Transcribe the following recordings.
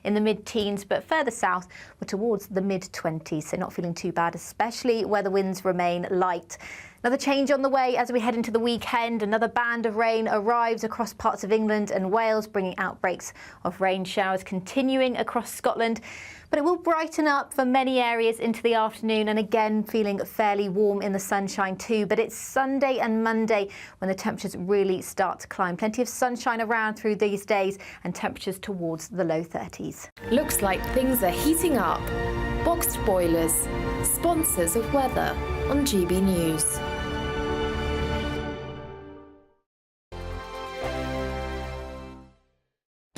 in the mid-teens, but further south we're towards the mid-20s, so not feeling too bad, especially where the winds remain light. Another change on the way as we head into the weekend. Another band of rain arrives across parts of England and Wales, bringing outbreaks of rain showers continuing across Scotland. But it will brighten up for many areas into the afternoon, and again feeling fairly warm in the sunshine too. But it's Sunday and Monday when the temperatures really start to climb. Plenty of sunshine around through these days and temperatures towards the low 30s. Looks like things are heating up. Boxed boilers, sponsors of weather on GB News.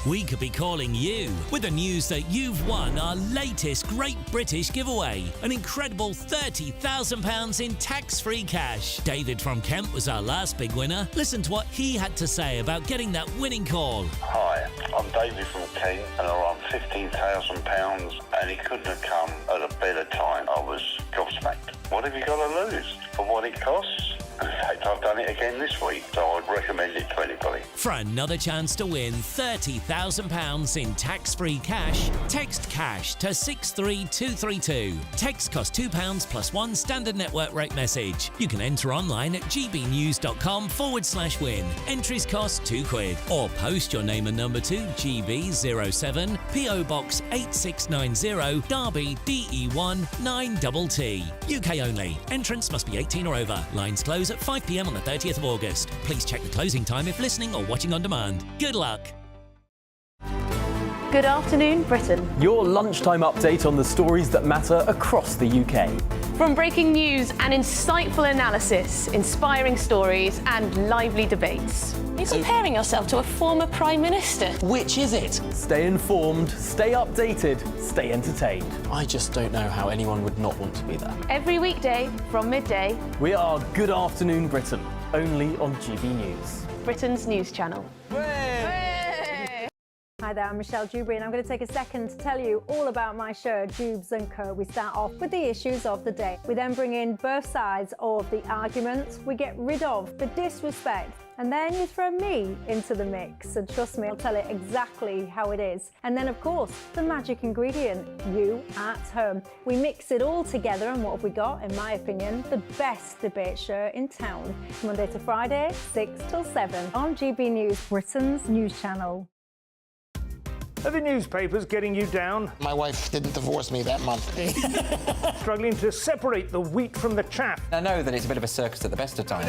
We could be calling you with the news that you've won our latest Great British giveaway. An incredible £30,000 in tax-free cash. David from Kent was our last big winner. Listen to what he had to say about getting that winning call. Hi, I'm David from Kent and I won £15,000 and it couldn't have come at a better time. I was gobsmacked. What have you got to lose for what it costs? In fact, I've done it again this week, so I'd recommend it to anybody. For another chance to win £30,000 in tax-free cash, text CASH to 63232. Text costs £2 plus one standard network rate message. You can enter online at gbnews.com/win. Entries cost £2. Or post your name and number to GB07 PO Box 8690 Derby DE1 9TT. UK only. Entrants must be 18 or over. Lines close at 5 p.m. on the 30th of August. Please check the closing time if listening or watching on demand. Good luck. Good afternoon, Britain. Your lunchtime update on the stories that matter across the UK. From breaking news and insightful analysis, inspiring stories and lively debates. You're comparing yourself to a former Prime Minister. Which is it? Stay informed, stay updated, stay entertained. I just don't know how anyone would not want to be there. Every weekday from midday. We are Good Afternoon Britain, only on GB News. Britain's news channel. Hi there, I'm Michelle Dewberry and I'm going to take a second to tell you all about my show, Dubes & Co. We start off with the issues of the day. We then bring in both sides of the arguments. We get rid of the disrespect. And then you throw me into the mix. And trust me, I'll tell it exactly how it is. And then, of course, the magic ingredient, you at home. We mix it all together and what have we got, in my opinion, the best debate show in town. Monday to Friday, 6 till 7 on GB News, Britain's news channel. Are the newspapers getting you down? My wife didn't divorce me that month. Struggling to separate the wheat from the chaff? I know that it's a bit of a circus at the best of times.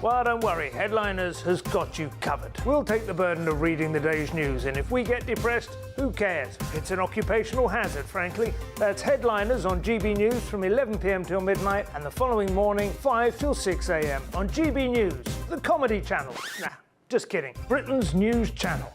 Well, don't worry, Headliners has got you covered. We'll take the burden of reading the day's news, and if we get depressed, who cares? It's an occupational hazard, frankly. That's Headliners on GB News from 11 p.m. till midnight, and the following morning, 5 till 6 a.m. on GB News, the comedy channel. Nah, just kidding. Britain's news channel.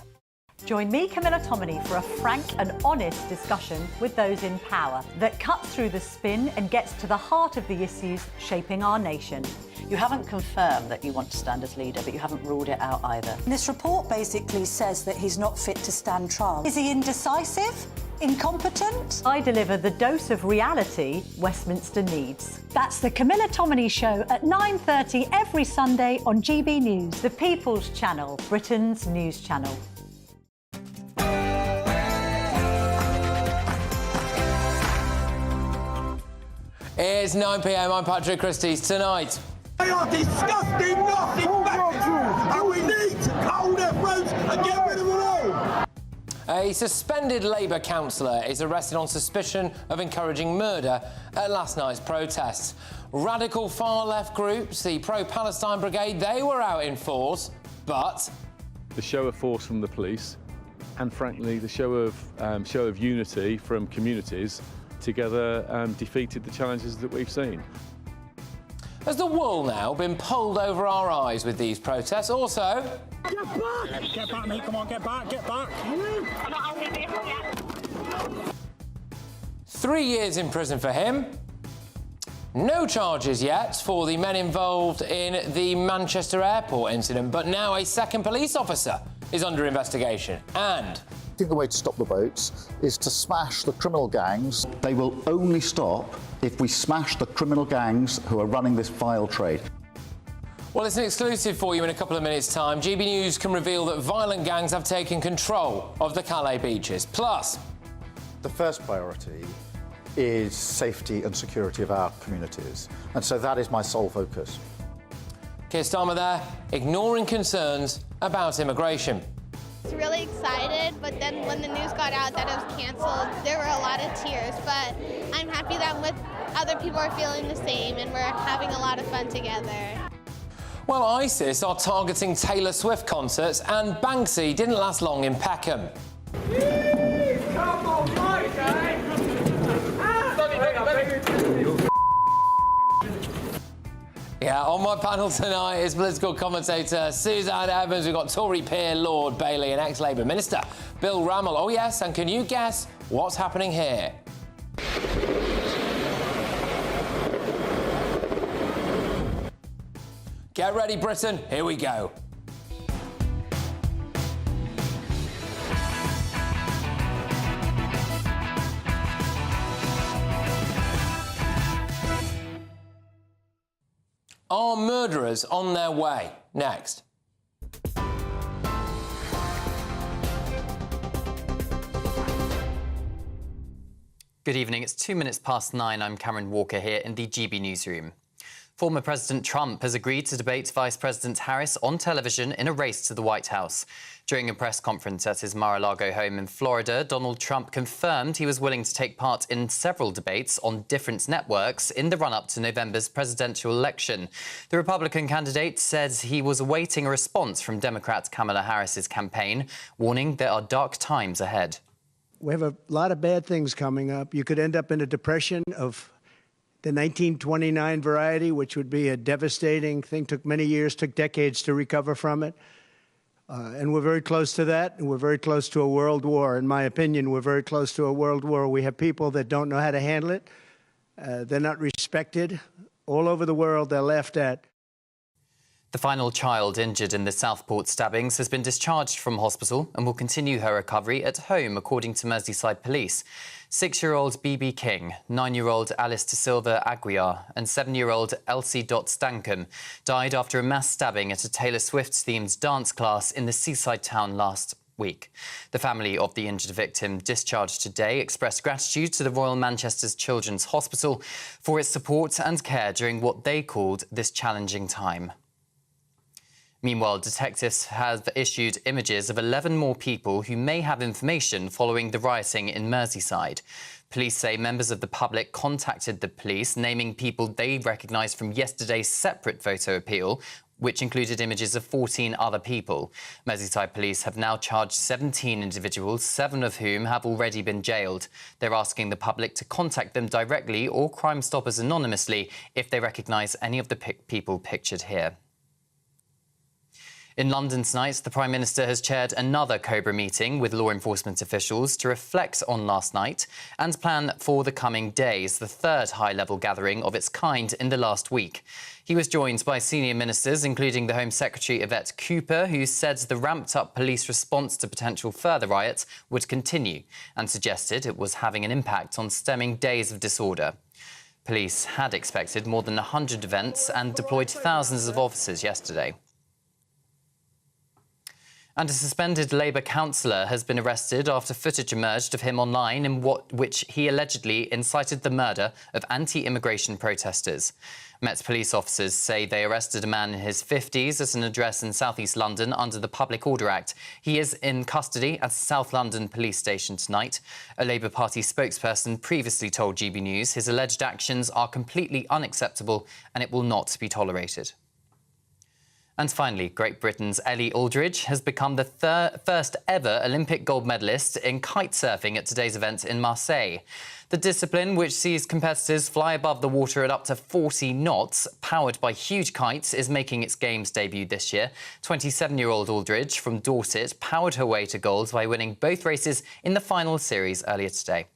Join me, Camilla Tominey, for a frank and honest discussion with those in power that cuts through the spin and gets to the heart of the issues shaping our nation. You haven't confirmed that you want to stand as leader, but you haven't ruled it out either. This report basically says that he's not fit to stand trial. Is he indecisive? Incompetent? I deliver the dose of reality Westminster needs. That's the Camilla Tominey Show at 9:30 every Sunday on GB News, the People's Channel, Britain's news channel. It's 9 p.m. I'm Patrick Christys. Tonight. They are disgusting, nasty bastards, and we need to hold their throats and get rid of them all. A suspended Labour councillor is arrested on suspicion of encouraging murder at last night's protests. Radical far-left groups, the pro-Palestine Brigade, they were out in force, but the show of force from the police, and frankly, the show of unity from communities together defeated the challenges that we've seen. Has the wool now been pulled over our eyes with these protests? Also... Get back! Get back, mate, come on, get back, get back! 3 years in prison for him. No charges yet for the men involved in the Manchester airport incident, but now a second police officer is under investigation. And I think the way to stop the boats is to smash the criminal gangs. They will only stop if we smash the criminal gangs who are running this vile trade. Well, it's an exclusive for you in a couple of minutes' time. GB News can reveal that violent gangs have taken control of the Calais beaches. Plus, the first priority is safety and security of our communities. And so that is my sole focus. Keir Starmer there, ignoring concerns about immigration. I was really excited, but then when the news got out that it was cancelled, there were a lot of tears. But I'm happy that with other people are feeling the same and we're having a lot of fun together. Well, ISIS are targeting Taylor Swift concerts, and Banksy didn't last long in Peckham. Come on, right, guys! Yeah, on my panel tonight is political commentator Suzanne Evans. We've got Tory peer Lord Bailey and ex-Labour Minister Bill Rammell. Oh yes, and can you guess what's happening here? Get ready, Britain. Here we go. Are murderers on their way? Next. Good evening. It's 2 minutes past 9. I'm Cameron Walker here in the GB newsroom. Former President Trump has agreed to debate Vice President Harris on television in a race to the White House. During a press conference at his Mar-a-Lago home in Florida, Donald Trump confirmed he was willing to take part in several debates on different networks in the run-up to November's presidential election. The Republican candidate says he was awaiting a response from Democrat Kamala Harris's campaign, warning there are dark times ahead. We have a lot of bad things coming up. You could end up in a depression of the 1929 variety, which would be a devastating thing, took many years, took decades to recover from it. And we're very close to that, and we're very close to a world war. In my opinion, we're very close to a world war. We have people that don't know how to handle it. They're not respected. All over the world, they're laughed at. The final child injured in the Southport stabbings has been discharged from hospital and will continue her recovery at home, according to Merseyside Police. 6-year-old BB King, 9-year-old Alice De Silva Aguiar and 7-year-old Elsie Stankham died after a mass stabbing at a Taylor Swift-themed dance class in the seaside town last week. The family of the injured victim, discharged today, expressed gratitude to the Royal Manchester Children's Hospital for its support and care during what they called this challenging time. Meanwhile, detectives have issued images of 11 more people who may have information following the rioting in Merseyside. Police say members of the public contacted the police, naming people they recognised from yesterday's separate photo appeal, which included images of 14 other people. Merseyside Police have now charged 17 individuals, 7 of whom have already been jailed. They're asking the public to contact them directly or Crime Stoppers anonymously if they recognise any of the people pictured here. In London tonight, the Prime Minister has chaired another Cobra meeting with law enforcement officials to reflect on last night and plan for the coming days, the third high-level gathering of its kind in the last week. He was joined by senior ministers, including the Home Secretary Yvette Cooper, who said the ramped-up police response to potential further riots would continue and suggested it was having an impact on stemming days of disorder. Police had expected more than 100 events and deployed thousands of officers yesterday. And a suspended Labour councillor has been arrested after footage emerged of him online in which he allegedly incited the murder of anti-immigration protesters. Met police officers say they arrested a man in his 50s at an address in south-east London under the Public Order Act. He is in custody at South London Police Station tonight. A Labour Party spokesperson previously told GB News his alleged actions are completely unacceptable and it will not be tolerated. And finally, Great Britain's Ellie Aldridge has become the first ever Olympic gold medalist in kite surfing at today's event in Marseille. The discipline, which sees competitors fly above the water at up to 40 knots, powered by huge kites, is making its Games debut this year. 27-year-old Aldridge from Dorset powered her way to gold by winning both races in the final series earlier today.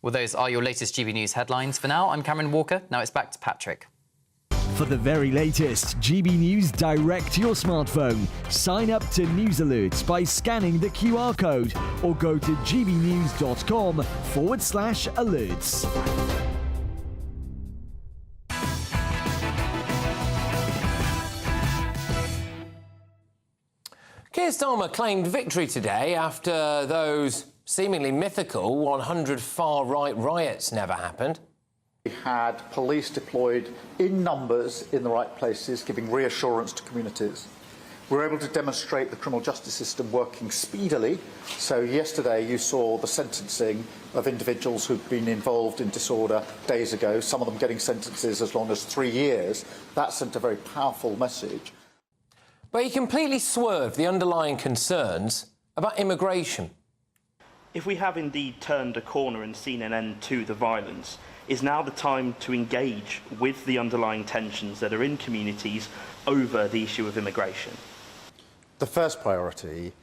Well, those are your latest GB News headlines. For now, I'm Cameron Walker. Now it's back to Patrick. For the very latest GB News direct to your smartphone, sign up to News Alerts by scanning the QR code or go to gbnews.com/alerts. Keir Starmer claimed victory today after those seemingly mythical 100 far-right riots never happened. We had police deployed in numbers in the right places, giving reassurance to communities. We were able to demonstrate the criminal justice system working speedily. So yesterday you saw the sentencing of individuals who've been involved in disorder days ago, some of them getting sentences as long as 3 years. That sent a very powerful message. But he completely swerved the underlying concerns about immigration. If we have indeed turned a corner and seen an end to the violence, is now the time to engage with the underlying tensions that are in communities over the issue of immigration? The first priority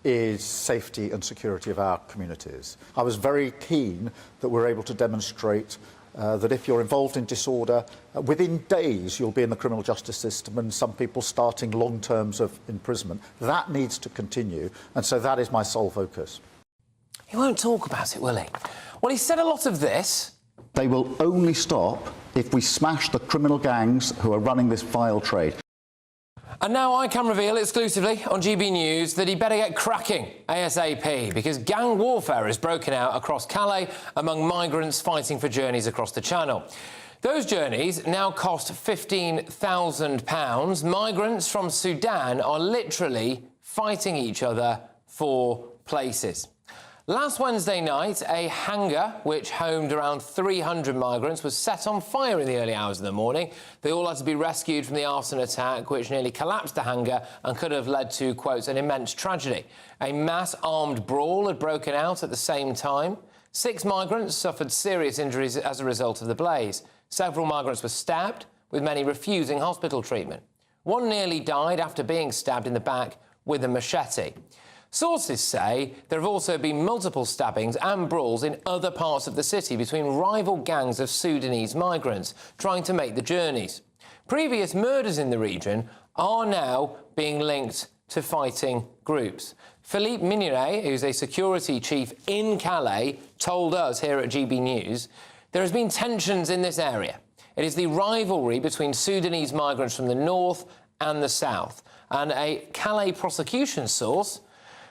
is safety and security of our communities. I was very keen that we're able to demonstrate that if you're involved in disorder, within days you'll be in the criminal justice system, and some people starting long terms of imprisonment. That needs to continue, and so that is my sole focus. He won't talk about it, will he? Well, he said a lot of this. They will only stop if we smash the criminal gangs who are running this vile trade. And now I can reveal exclusively on GB News that he better get cracking ASAP, because gang warfare has broken out across Calais among migrants fighting for journeys across the Channel. Those journeys now cost £15,000. Migrants from Sudan are literally fighting each other for places. Last Wednesday night, a hangar which homed around 300 migrants was set on fire in the early hours of the morning. They all had to be rescued from the arson attack, which nearly collapsed the hangar and could have led to, quote, an immense tragedy. A mass armed brawl had broken out at the same time. 6 migrants suffered serious injuries as a result of the blaze. Several migrants were stabbed, with many refusing hospital treatment. One nearly died after being stabbed in the back with a machete. Sources say there have also been multiple stabbings and brawls in other parts of the city between rival gangs of Sudanese migrants trying to make the journeys. Previous murders in the region are now being linked to fighting groups. Philippe Mignoret, who's a security chief in Calais, told us here at GB News there has been tensions in this area. It is the rivalry between Sudanese migrants from the north and the south. And a Calais prosecution source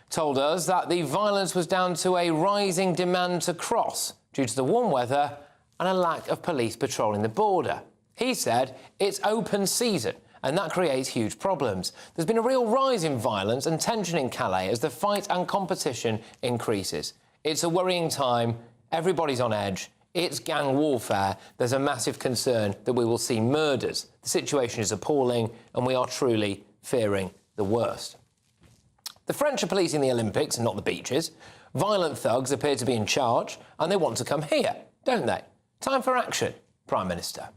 told us that the violence was down to a rising demand to cross due to the warm weather and a lack of police patrolling the border. He said it's open season and that creates huge problems. There's been a real rise in violence and tension in Calais as the fight and competition increases. It's a worrying time. Everybody's on edge. It's gang warfare. There's a massive concern that we will see murders. The situation is appalling and we are truly fearing the worst. The French are policing the Olympics and not the beaches. Violent thugs appear to be in charge and they want to come here, don't they? Time for action, Prime Minister.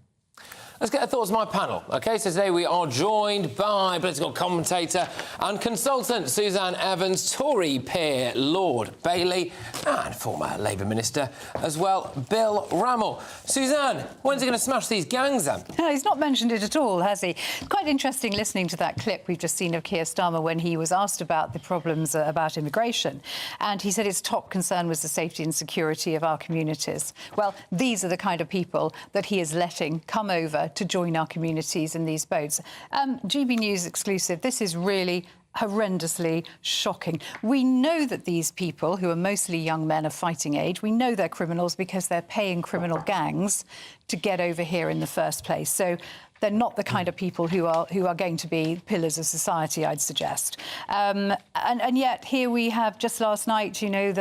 Let's get the thoughts of my panel. OK, so today we are joined by political commentator and consultant Suzanne Evans, Tory peer Lord Bailey and former Labour Minister as well, Bill Rammell. Suzanne, when's he going to smash these gangs then? No, he's not mentioned it at all, has he? Quite interesting listening to that clip we've just seen of Keir Starmer when he was asked about the problems about immigration. And he said his top concern was the safety and security of our communities. Well, these are the kind of people that he is letting come over to join our communities in these boats. GB News exclusive, this is really horrendously shocking. We know that these people, who are mostly young men of fighting age, we know they're criminals because they're paying criminal gangs to get over here in the first place. So they're not the kind of people who are going to be pillars of society, I'd suggest. And yet here we have just last night, you know,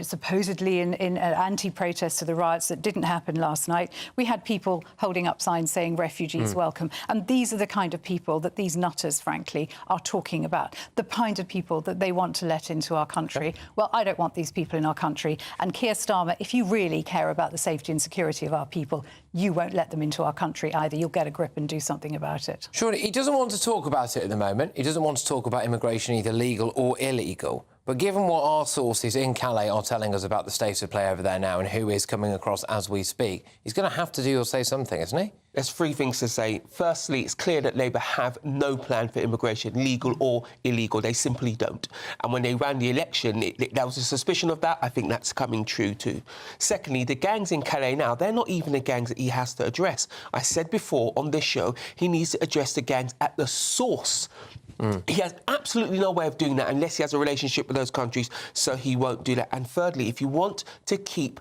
supposedly in anti-protest to the riots that didn't happen last night, we had people holding up signs saying refugees welcome. And these are the kind of people that these nutters, frankly, are talking about. The kind of people that they want to let into our country. Well, I don't want these people in our country. And Keir Starmer, if you really care about the safety and security of our people, you won't let them into our country either. You'll get a grip and do something about it. Surely he doesn't want to talk about it at the moment. He doesn't want to talk about immigration, either legal or illegal. But given what our sources in Calais are telling us about the state of play over there now and who is coming across as we speak, he's going to have to do or say something, isn't he? There's three things to say. Firstly, it's clear that Labour have no plan for immigration, legal or illegal. They simply don't. And when they ran the election, there was a suspicion of that. I think that's coming true too. Secondly, the gangs in Calais now, they're not even the gangs that he has to address. I said before on this show, he needs to address the gangs at the source. He has absolutely no way of doing that unless he has a relationship with those countries, so he won't do that. And thirdly, if you want to keep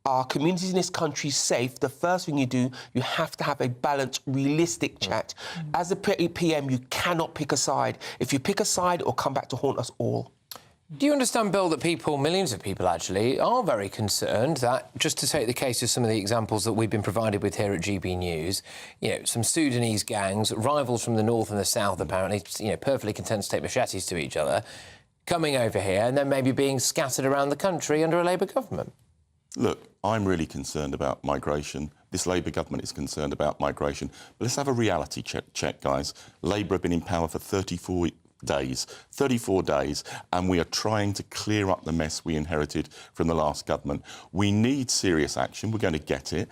our communities in this country safe, the first thing you do, you have to have a balanced, realistic chat. As a PM, you cannot pick a side. If you pick a side, it'll come back to haunt us all. Do you understand, Bill, that people, millions of people actually, are very concerned that, just to take the case of some of the examples that we've been provided with here at GB News, you know, some Sudanese gangs, rivals from the north and the south, apparently, you know, perfectly content to take machetes to each other, coming over here and then maybe being scattered around the country under a Labour government? Look, I'm really concerned about migration. This Labour government is concerned about migration. But let's have a reality check, guys. Labour have been in power for 34 days, and we are trying to clear up the mess we inherited from the last government. We need serious action. We're going to get it.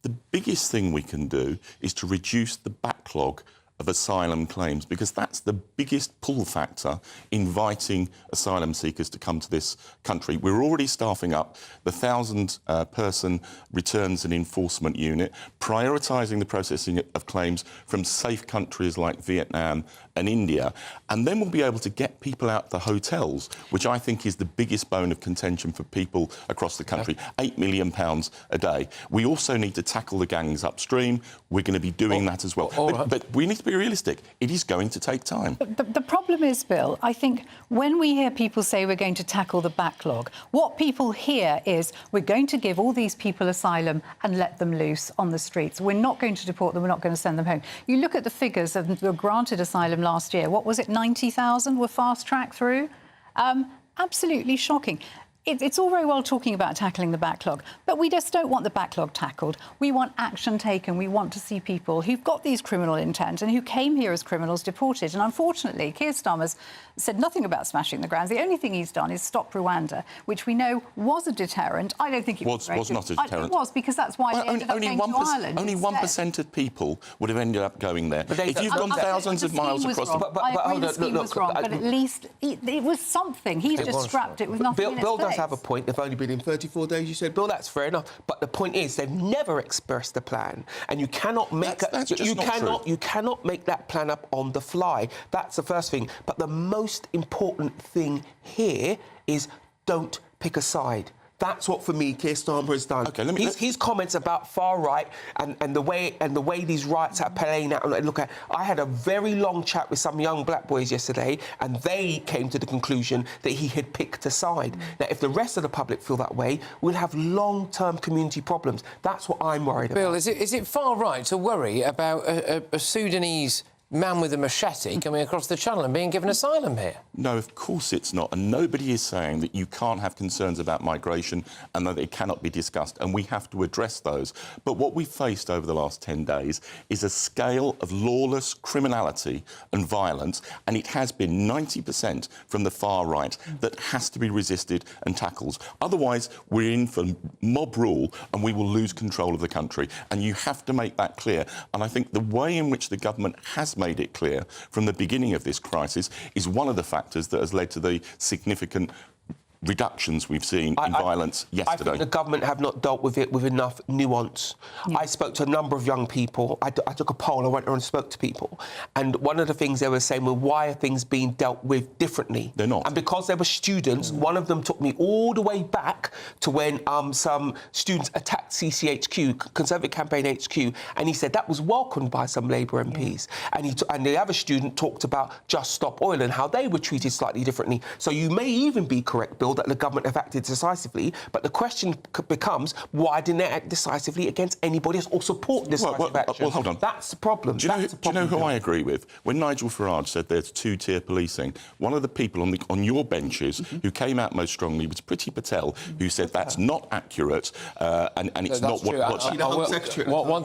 The biggest thing we can do is to reduce the backlog of asylum claims, because that's the biggest pull factor inviting asylum seekers to come to this country. We're already staffing up the 1,000-person returns and enforcement unit, prioritising the processing of claims from safe countries like Vietnam and India, and then we'll be able to get people out the hotels, which I think is the biggest bone of contention for people across the country. £8 million a day. We also need to tackle the gangs upstream. We're going to be doing that as well. But we need to be realistic. It is going to take time. The problem is, Bill, I think when we hear people say we're going to tackle the backlog, what people hear is we're going to give all these people asylum and let them loose on the streets. We're not going to deport them. We're not going to send them home. You look at the figures of the granted asylum last year. What was it? 90,000 were fast-tracked through. Absolutely shocking. It's all very well talking about tackling the backlog, but we just don't want the backlog tackled. We want action taken. We want to see people who've got these criminal intent and who came here as criminals deported. And unfortunately, Keir Starmer's said nothing about smashing the grounds. The only thing he's done is stop Rwanda, which we know was a deterrent. I don't think it was not a deterrent. It was, because that's why they ended up going to Ireland. Only 1% of people would have ended up going there. But if you've gone thousands of miles across the... I agree the scheme was wrong, but at least it was something. He's just scrapped it with nothing in its place. Bill does have a point. They've only been in 34 days, you said. Bill, that's fair enough. But the point is, they've never expressed a plan, and you cannot make you cannot make that plan up on the fly. That's the first thing. But the most important thing here is don't pick a side. That's what, for me, Keir Starmer has done. Okay, his comments about far right and the way these riots are playing out. Look, I had a very long chat with some young black boys yesterday, and they came to the conclusion that he had picked a side. Now, if the rest of the public feel that way, we'll have long-term community problems. That's what I'm worried about. Bill, is it far right to worry about a Sudanese man with a machete coming across the channel and being given asylum here? No, of course it's not. And nobody is saying that you can't have concerns about migration and that it cannot be discussed, and we have to address those. But what we've faced over the last 10 days is a scale of lawless criminality and violence, and it has been 90% from the far right that has to be resisted and tackled. Otherwise, we're in for mob rule and we will lose control of the country. And you have to make that clear. And I think the way in which the government has made it clear from the beginning of this crisis is one of the factors that has led to the significant reductions we've seen in violence yesterday. I think the government have not dealt with it with enough nuance. Yeah. I spoke to a number of young people. I took a poll, I went around and spoke to people. And one of the things they were saying was, why are things being dealt with differently? They're not. And because they were students, one of them took me all the way back to when some students attacked CCHQ, Conservative Campaign HQ, and he said that was welcomed by some Labour MPs. Yeah. And the other student talked about Just Stop Oil and how they were treated slightly differently. So you may even be correct, Bill, that the government have acted decisively, but the question becomes, why didn't they act decisively against anybody else or support decisive action? Well, hold on. That's the problem. Do you know who I agree with? When Nigel Farage said there's two-tier policing, one of the people on your benches who came out most strongly was Priti Patel, who said that's not accurate and it's not what's... One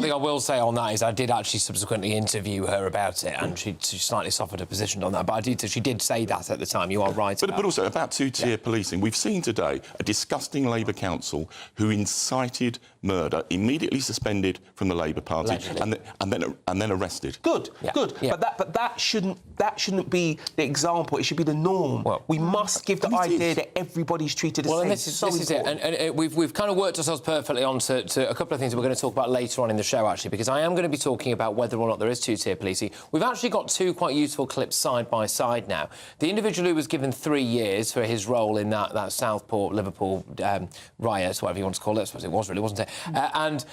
thing I will say on that is I did actually subsequently interview her about it, and she slightly suffered a position on that, but she did say that at the time. You are right. But also about two-tier policing. We've seen today a disgusting Labour council who incited murder, immediately suspended from the Labour Party, and then arrested. Good, good. Yeah. But that shouldn't be the example. It should be the norm. Well, we must give the idea that everybody's treated the same. And this is it. And we've kind of worked ourselves perfectly on to a couple of things that we're going to talk about later on in the show, actually, because I am going to be talking about whether or not there is two-tier policing. We've actually got two quite useful clips side by side now. The individual who was given 3 years for his role in that Southport, Liverpool riots, whatever you want to call it, I suppose it was really, wasn't it? And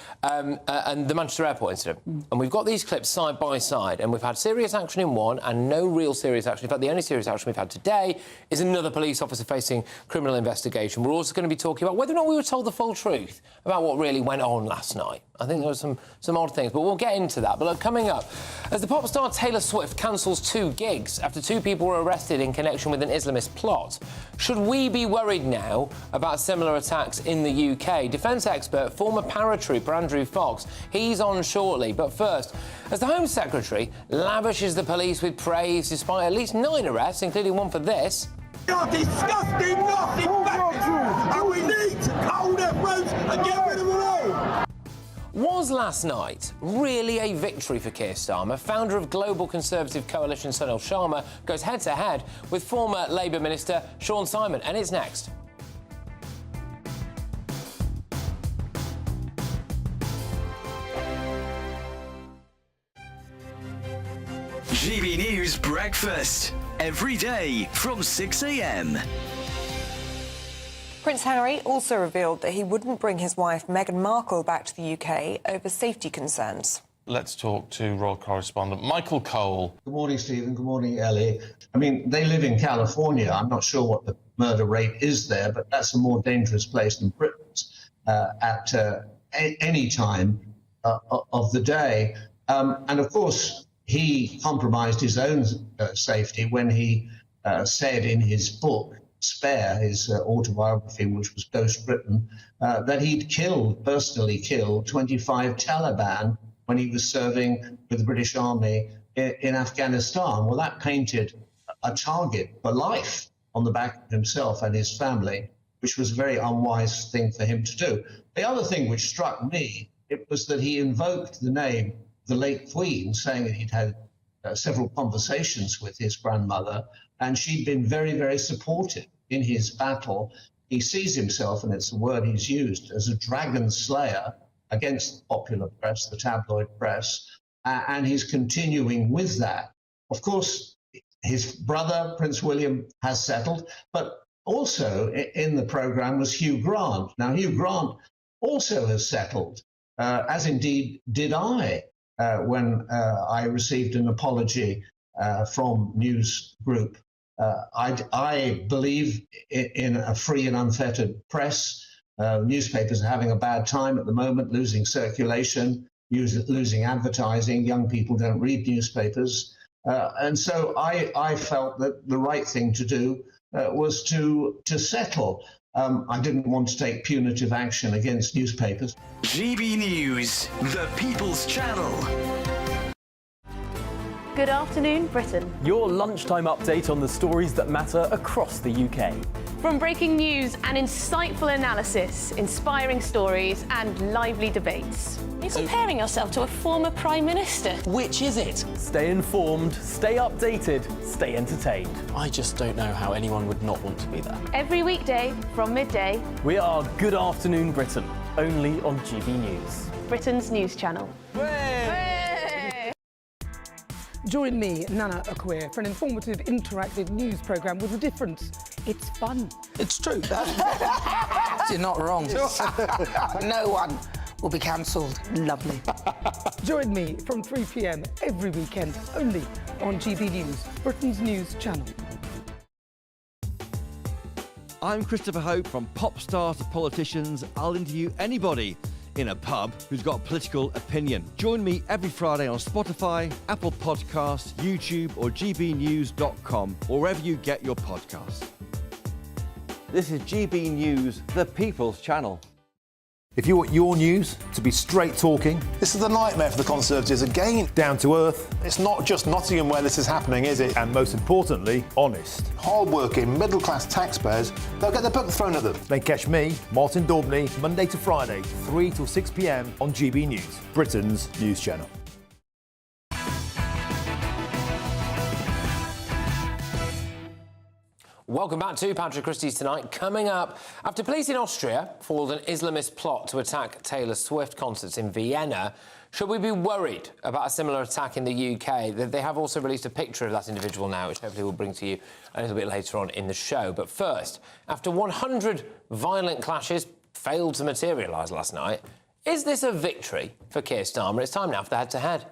the Manchester Airport incident. And we've got these clips side by side, and we've had serious action in one and no real serious action. In fact, the only serious action we've had today is another police officer facing criminal investigation. We're also going to be talking about whether or not we were told the full truth about what really went on last night. I think there were some odd things, but we'll get into that. But look, coming up, as the pop star Taylor Swift cancels 2 gigs after 2 people were arrested in connection with an Islamist plot, should we be worried now about similar attacks in the UK? Defence expert, former paratrooper Andrew Fox, he's on shortly. But first, as the Home Secretary lavishes the police with praise despite at least 9 arrests, including one for this. You're disgusting, nasty bastards, and we need to hold their throats and get rid of them all. Was last night really a victory for Keir Starmer? Founder of Global Conservative Coalition Sunil Sharma goes head-to-head with former Labour Minister Sean Simon, and it's next. GB News Breakfast, every day from 6 a.m. Prince Harry also revealed that he wouldn't bring his wife Meghan Markle back to the UK over safety concerns. Let's talk to royal correspondent Michael Cole. Good morning, Stephen. Good morning, Ellie. I mean, they live in California. I'm not sure what the murder rate is there, but that's a more dangerous place than Britain's at any time of the day. And of course, he compromised his own safety when he said in his book, Spare, his autobiography, which was Ghost Britain, that he'd personally killed 25 Taliban when he was serving with the British Army in Afghanistan. Well, that painted a target for life on the back of himself and his family, which was a very unwise thing for him to do. The other thing which struck me, it was that he invoked the name of the late Queen, saying that he'd had several conversations with his grandmother, and she'd been very, very supportive in his battle. He sees himself, and it's a word he's used, as a dragon slayer against the popular press, the tabloid press, and he's continuing with that. Of course, his brother, Prince William, has settled, but also in the programme was Hugh Grant. Now, Hugh Grant also has settled, as indeed did I, when I received an apology from News Group. I believe in a free and unfettered press. Newspapers are having a bad time at the moment, losing circulation, losing advertising. Young people don't read newspapers. And so I felt that the right thing to do was to settle. I didn't want to take punitive action against newspapers. GB News, the People's Channel. Good afternoon, Britain. Your lunchtime update on the stories that matter across the UK. From breaking news and insightful analysis, inspiring stories and lively debates. You're comparing yourself to a former Prime Minister. Which is it? Stay informed, stay updated, stay entertained. I just don't know how anyone would not want to be there. Every weekday from midday. We are Good Afternoon Britain, only on GB News. Britain's news channel. Join me, Nana Akwe, for an informative, interactive news programme with a difference. It's fun. It's true. You're not wrong. No one will be cancelled. Lovely. Join me from 3 p.m. every weekend, only on GB News, Britain's news channel. I'm Christopher Hope. From pop stars to politicians, I'll interview anybody in a pub who's got a political opinion. Join me every Friday on Spotify, Apple Podcasts, YouTube or gbnews.com, or wherever you get your podcasts. This is GB News, the People's Channel. If you want your news to be straight talking... This is a nightmare for the Conservatives again. Down to earth. It's not just Nottingham where this is happening, is it? And most importantly, honest. Hard-working, middle-class taxpayers, they'll get their book thrown at them. Then catch me, Martin Daubney, Monday to Friday, 3 till 6 p.m. on GB News, Britain's news channel. Welcome back to Patrick Christys Tonight. Coming up, after police in Austria foiled an Islamist plot to attack Taylor Swift concerts in Vienna, should we be worried about a similar attack in the UK? They have also released a picture of that individual now, which hopefully we'll bring to you a little bit later on in the show. But first, after 100 violent clashes failed to materialise last night, is this a victory for Keir Starmer? It's time now for the head-to-head.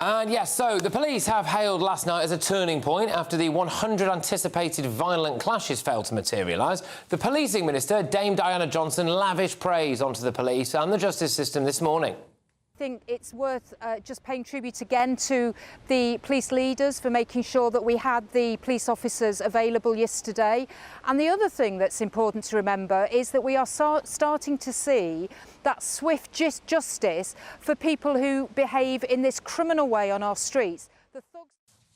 And yes, so the police have hailed last night as a turning point after the 100 anticipated violent clashes failed to materialise. The policing minister, Dame Diana Johnson, lavished praise onto the police and the justice system this morning. I think it's worth just paying tribute again to the police leaders for making sure that we had the police officers available yesterday. And the other thing that's important to remember is that we are starting to see that swift justice for people who behave in this criminal way on our streets.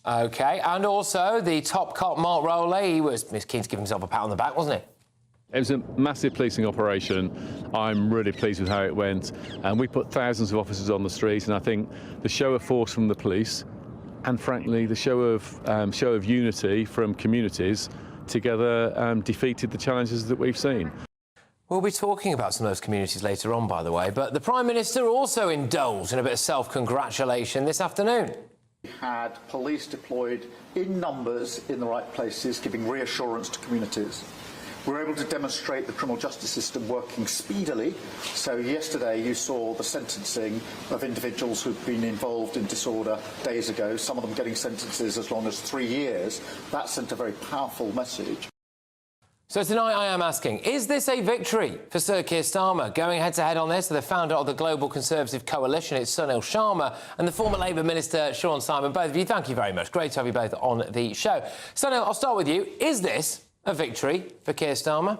OK, and also the top cop, Mark Rowley, he was keen to give himself a pat on the back, wasn't he? It was a massive policing operation. I'm really pleased with how it went. And we put thousands of officers on the street, and I think the show of force from the police and, frankly, the show of unity from communities together defeated the challenges that we've seen. We'll be talking about some of those communities later on, by the way, but the Prime Minister also indulged in a bit of self-congratulation this afternoon. We had police deployed in numbers in the right places, giving reassurance to communities. We were able to demonstrate the criminal justice system working speedily. So yesterday you saw the sentencing of individuals who've been involved in disorder days ago, some of them getting sentences as long as 3 years. That sent a very powerful message. So tonight I am asking, is this a victory for Sir Keir Starmer? Going head-to-head on this are the founder of the Global Conservative Coalition, it's Sunil Sharma, and the former Labour Minister, Sean Simon. Both of you, thank you very much. Great to have you both on the show. Sunil, I'll start with you. Is this a victory for Keir Starmer?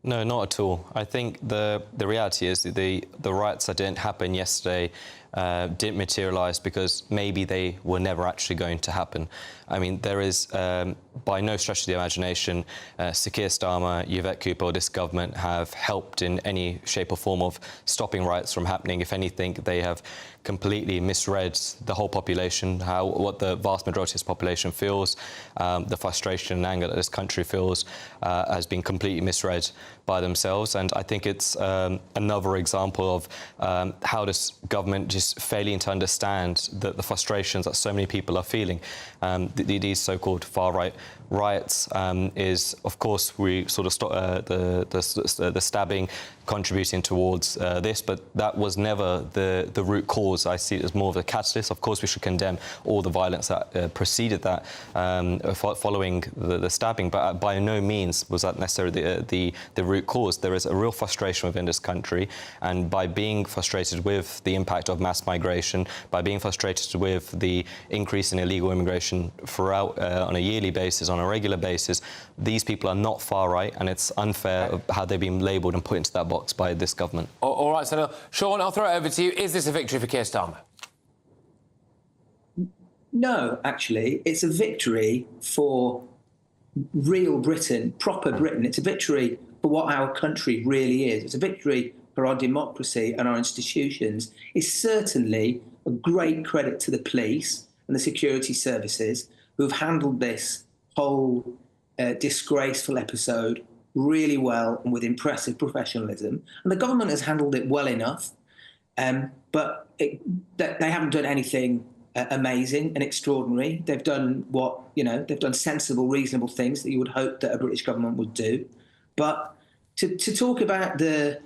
No, not at all. I think the reality is that the riots that didn't happen yesterday didn't materialise because maybe they were never actually going to happen. I mean, there is, by no stretch of the imagination, Sir Keir Starmer, Yvette Cooper, this government have helped in any shape or form of stopping riots from happening. If anything, they have completely misread the whole population, what the vast majority of this population feels. The frustration and anger that this country feels has been completely misread by themselves. And I think it's another example of how this government just failing to understand the frustrations that so many people are feeling. These so-called far-right riots is, of course, we sort of stop the stabbing contributing towards this, but that was never the root cause. I see it as more of a catalyst. Of course, we should condemn all the violence that preceded that following the stabbing, but by no means was that necessarily the root cause. There is a real frustration within this country, and by being frustrated with the impact of mass migration, by being frustrated with the increase in illegal immigration throughout on a yearly basis, on a regular basis, these people are not far right, and it's unfair how they've been labelled and put into that box by this government. All right, so Sean, I'll throw it over to you. Is this a victory for Keir Starmer? No, actually, it's a victory for real Britain, proper Britain. It's a victory for what our country really is. It's a victory for our democracy and our institutions. It's certainly a great credit to the police and the security services who have handled this whole disgraceful episode really well and with impressive professionalism. And the government has handled it well enough, but they haven't done anything amazing and extraordinary. They've done they've done sensible, reasonable things that you would hope that a British government would do. But to talk about the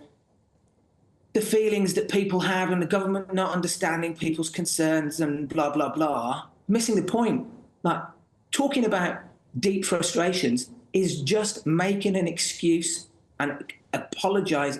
feelings that people have and the government not understanding people's concerns and blah, blah, blah, missing the point. Like, talking about deep frustrations is just making an excuse and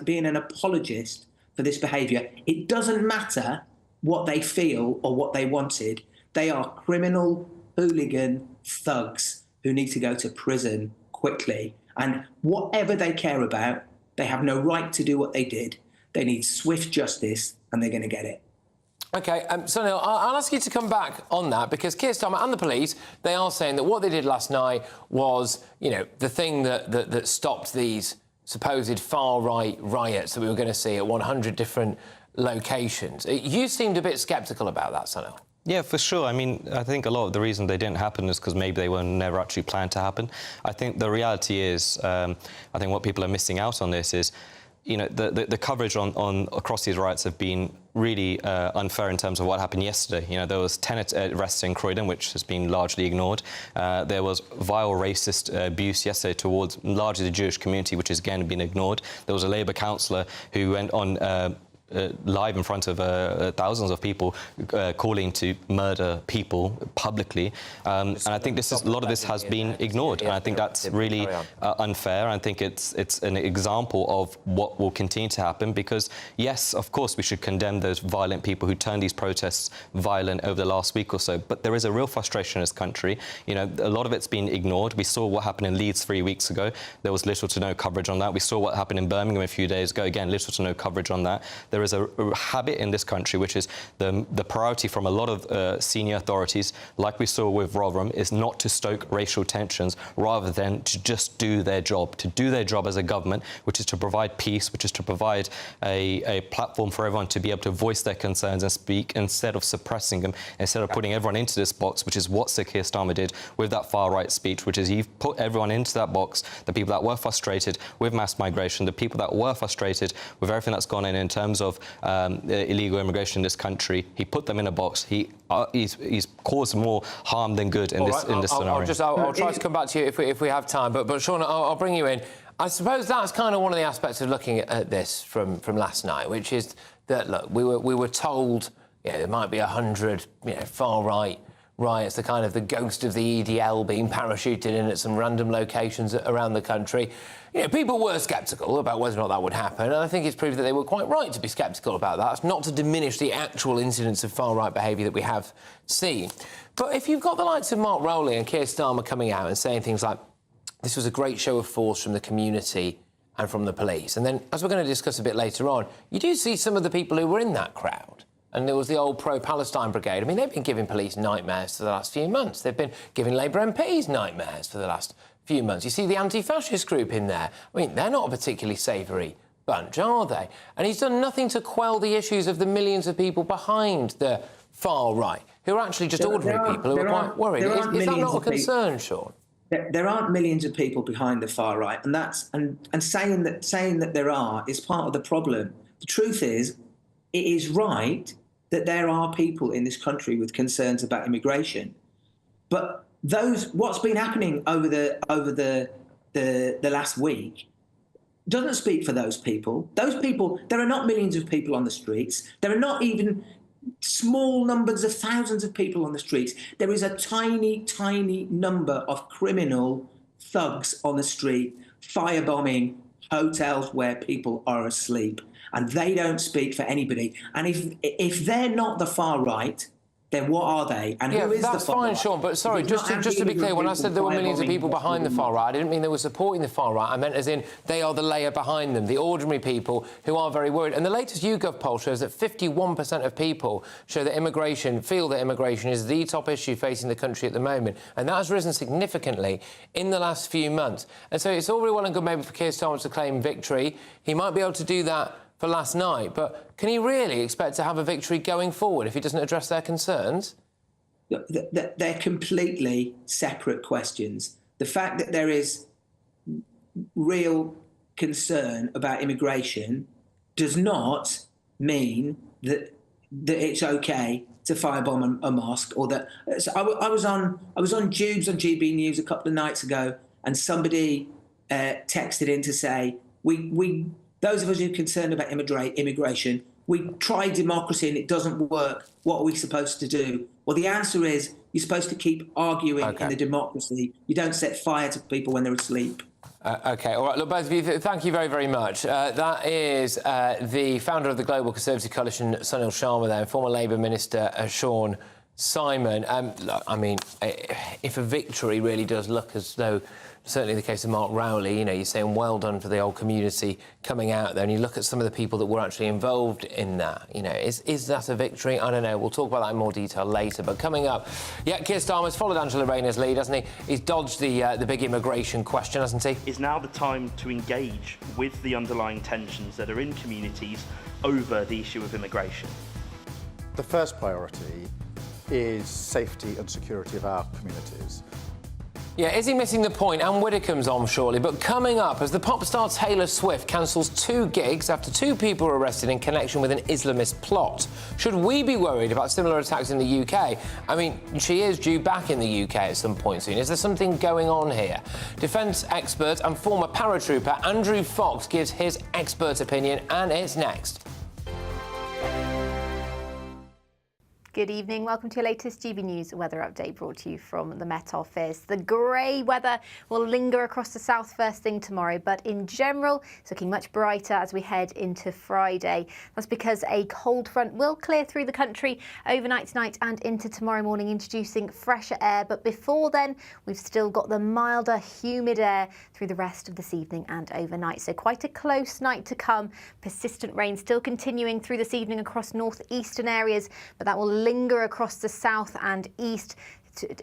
being an apologist for this behaviour. It doesn't matter what they feel or what they wanted. They are criminal, hooligan thugs who need to go to prison quickly. And whatever they care about, they have no right to do what they did. They need swift justice, and they're going to get it. OK, Sunil, I'll ask you to come back on that, because Keir Starmer and the police, they are saying that what they did last night was, you know, the thing that stopped these supposed far-right riots that we were going to see at 100 different locations. You seemed a bit sceptical about that, Sunil. Yeah, for sure. I mean, I think a lot of the reason they didn't happen is because maybe they were never actually planned to happen. I think the reality is, I think what people are missing out on this is, you know, the coverage on across these riots have been really unfair in terms of what happened yesterday. You know, there was 10 arrests in Croydon, which has been largely ignored. There was vile racist abuse yesterday towards largely the Jewish community, which has again been ignored. There was a Labour councillor who went on live in front of thousands of people calling to murder people publicly, and I think a lot of this has been ignored, and I think that's really unfair. I think it's an example of what will continue to happen, because yes, of course we should condemn those violent people who turned these protests violent over the last week or so, but there is a real frustration in this country. You know, a lot of it's been ignored. We saw what happened in Leeds 3 weeks ago. There was little to no coverage on that. We saw what happened in Birmingham a few days ago. Again, little to no coverage on that. There is a habit in this country, which is the priority from a lot of senior authorities, like we saw with Rotherham, is not to stoke racial tensions, rather than to just do their job, as a government, which is to provide peace, which is to provide a platform for everyone to be able to voice their concerns and speak, instead of suppressing them, instead of putting everyone into this box, which is what Sir Keir Starmer did with that far-right speech, which is you've put everyone into that box, the people that were frustrated with mass migration, the people that were frustrated with everything that's gone in terms of illegal immigration in this country. He put them in a box. He's caused more harm than good in this scenario. I'll try to come back to you if we have time. But Sean, I'll bring you in. I suppose that's kind of one of the aspects of looking at this from last night, which is that, look, we were told, yeah, there might be 100 far-right riots, the ghost of the EDL being parachuted in at some random locations around the country. You know, people were sceptical about whether or not that would happen, and I think it's proved that they were quite right to be sceptical about that. It's not to diminish the actual incidents of far-right behaviour that we have seen. But if you've got the likes of Mark Rowley and Keir Starmer coming out and saying things like, this was a great show of force from the community and from the police, and then, as we're going to discuss a bit later on, you do see some of the people who were in that crowd. And there was the old pro-Palestine brigade. I mean, they've been giving police nightmares for the last few months. They've been giving Labour MPs nightmares for the last few months. You see the anti-fascist group in there. I mean, they're not a particularly savoury bunch, are they? And he's done nothing to quell the issues of the millions of people behind the far right, who are actually just ordinary people who are quite worried. Is that not a concern, Sean? There aren't millions of people behind the far right, and saying that there are is part of the problem. The truth is, it is right that there are people in this country with concerns about immigration, but what's been happening over the last week doesn't speak for those people. Those people, there are not millions of people on the streets. There are not even small numbers of thousands of people on the streets. There is a tiny, tiny number of criminal thugs on the street, firebombing hotels where people are asleep. And they don't speak for anybody. And if they're not the far right, then what are they? And who is the far right? That's fine, Sean, but sorry, just to be clear, when I said there were millions of people behind the far right, I didn't mean they were supporting the far right. I meant as in they are the layer behind them, the ordinary people who are very worried. And the latest YouGov poll shows that 51% of people feel that immigration is the top issue facing the country at the moment. And that has risen significantly in the last few months. And so it's all very well and good maybe for Keir Starmer to claim victory. He might be able to do that for last night, but can he really expect to have a victory going forward if he doesn't address their concerns? They're completely separate questions. The fact that there is real concern about immigration does not mean that it's okay to firebomb a mosque, or that. So I was on Jubes on GBNews a couple of nights ago, and somebody texted in to say we those of us who are concerned about immigration, we try democracy and it doesn't work. What are we supposed to do? Well, the answer is you're supposed to keep arguing in the democracy. You don't set fire to people when they're asleep. OK, all right. Look, both of you, thank you very, very much. That is the founder of the Global Conservative Coalition, Sunil Sharma, there, and former Labour Minister Sean Simon, look, I mean, if a victory really does look as though, certainly in the case of Mark Rowley, you know, you're saying well done for the whole community coming out there, and you look at some of the people that were actually involved in that, you know, is that a victory? I don't know. We'll talk about that in more detail later. But coming up, yeah, Keir Starmer's followed Angela Rayner's lead, hasn't he? He's dodged the big immigration question, hasn't he? Is now the time to engage with the underlying tensions that are in communities over the issue of immigration? The first priority is safety and security of our communities. Yeah, is he missing the point? Anne Widdecombe's on shortly. But coming up, as the pop star Taylor Swift cancels 2 gigs after 2 people were arrested in connection with an Islamist plot. Should we be worried about similar attacks in the UK? I mean, she is due back in the UK at some point soon. Is there something going on here? Defence expert and former paratrooper Andrew Fox gives his expert opinion, and it's next. Good evening. Welcome to your latest GB News weather update brought to you from the Met Office. The grey weather will linger across the south first thing tomorrow, but in general, it's looking much brighter as we head into Friday. That's because a cold front will clear through the country overnight tonight and into tomorrow morning, introducing fresher air. But before then, we've still got the milder, humid air through the rest of this evening and overnight. So quite a close night to come. Persistent rain still continuing through this evening across northeastern areas, but that will linger across the south and east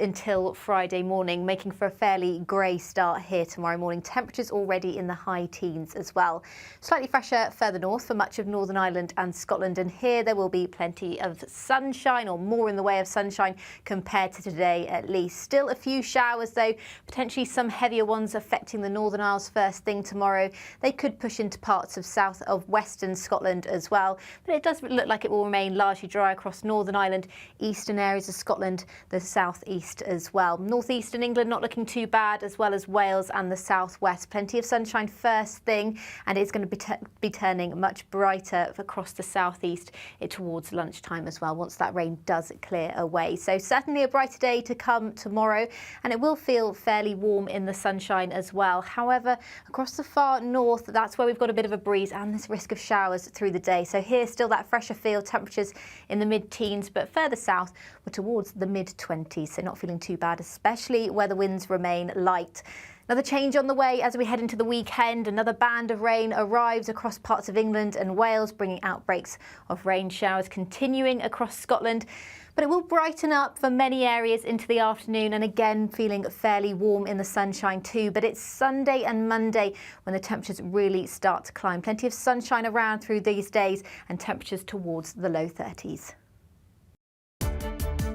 until Friday morning, making for a fairly grey start here tomorrow morning. Temperatures already in the high teens as well. Slightly fresher further north for much of Northern Ireland and Scotland, and here there will be plenty of sunshine, or more in the way of sunshine compared to today at least. Still a few showers though, potentially some heavier ones affecting the Northern Isles first thing tomorrow. They could push into parts of south of western Scotland as well, but it does look like it will remain largely dry across Northern Ireland, eastern areas of Scotland, the south east as well. Northeastern England not looking too bad, as well as Wales and the southwest. Plenty of sunshine first thing, and it's going to be turning much brighter across the southeast towards lunchtime as well, once that rain does clear away. So certainly a brighter day to come tomorrow, and it will feel fairly warm in the sunshine as well. However, across the far north, that's where we've got a bit of a breeze and this risk of showers through the day. So here still that fresher feel, temperatures in the mid-teens, but further south we're towards the mid-20s. So not feeling too bad, especially where the winds remain light. Another change on the way as we head into the weekend. Another band of rain arrives across parts of England and Wales, bringing outbreaks of rain showers continuing across Scotland. But it will brighten up for many areas into the afternoon, and again feeling fairly warm in the sunshine too. But it's Sunday and Monday when the temperatures really start to climb. Plenty of sunshine around through these days and temperatures towards the low 30s.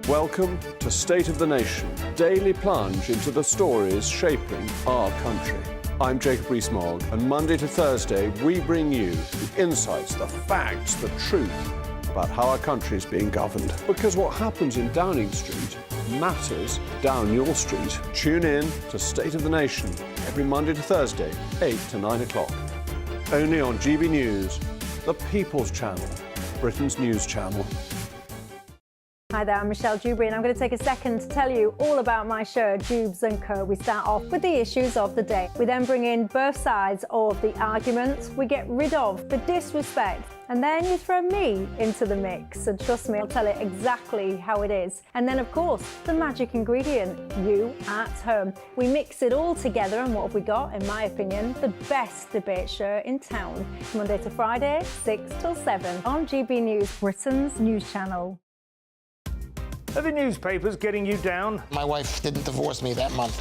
Welcome to State of the Nation, daily plunge into the stories shaping our country. I'm Jacob Rees-Mogg, and Monday to Thursday we bring you the insights, the facts, the truth about how our country is being governed. Because what happens in Downing Street matters down your street. Tune in to State of the Nation every Monday to Thursday, 8 to 9 o'clock. Only on GB News, the People's Channel, Britain's news channel. Hi there, I'm Michelle Dewberry, and I'm going to take a second to tell you all about my show, Dubes & Co. We start off with the issues of the day. We then bring in both sides of the arguments. We get rid of the disrespect. And then you throw me into the mix. And trust me, I'll tell it exactly how it is. And then, of course, the magic ingredient, you at home. We mix it all together, and what have we got? In my opinion, the best debate show in town. Monday to Friday, 6 till 7 on GB News, Britain's news channel. Are the newspapers getting you down? My wife didn't divorce me that month.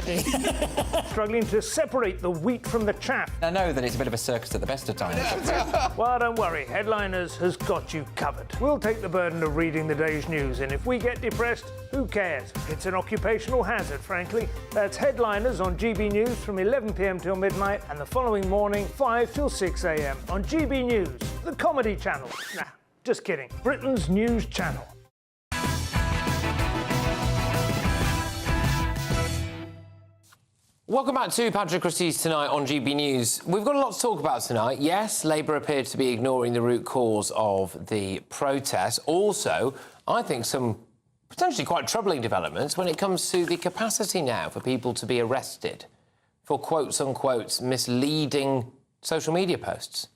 Struggling to separate the wheat from the chaff? I know that it's a bit of a circus at the best of times. Well, don't worry, Headliners has got you covered. We'll take the burden of reading the day's news, and if we get depressed, who cares? It's an occupational hazard, frankly. That's Headliners on GB News from 11 p.m. till midnight, and the following morning, 5 till 6 a.m. on GB News, the comedy channel. Nah, just kidding. Britain's news channel. Welcome back to Patrick Christys tonight on GB News. We've got a lot to talk about tonight. Yes, Labour appeared to be ignoring the root cause of the protests. Also, I think some potentially quite troubling developments when it comes to the capacity now for people to be arrested for quotes-unquote misleading social media posts.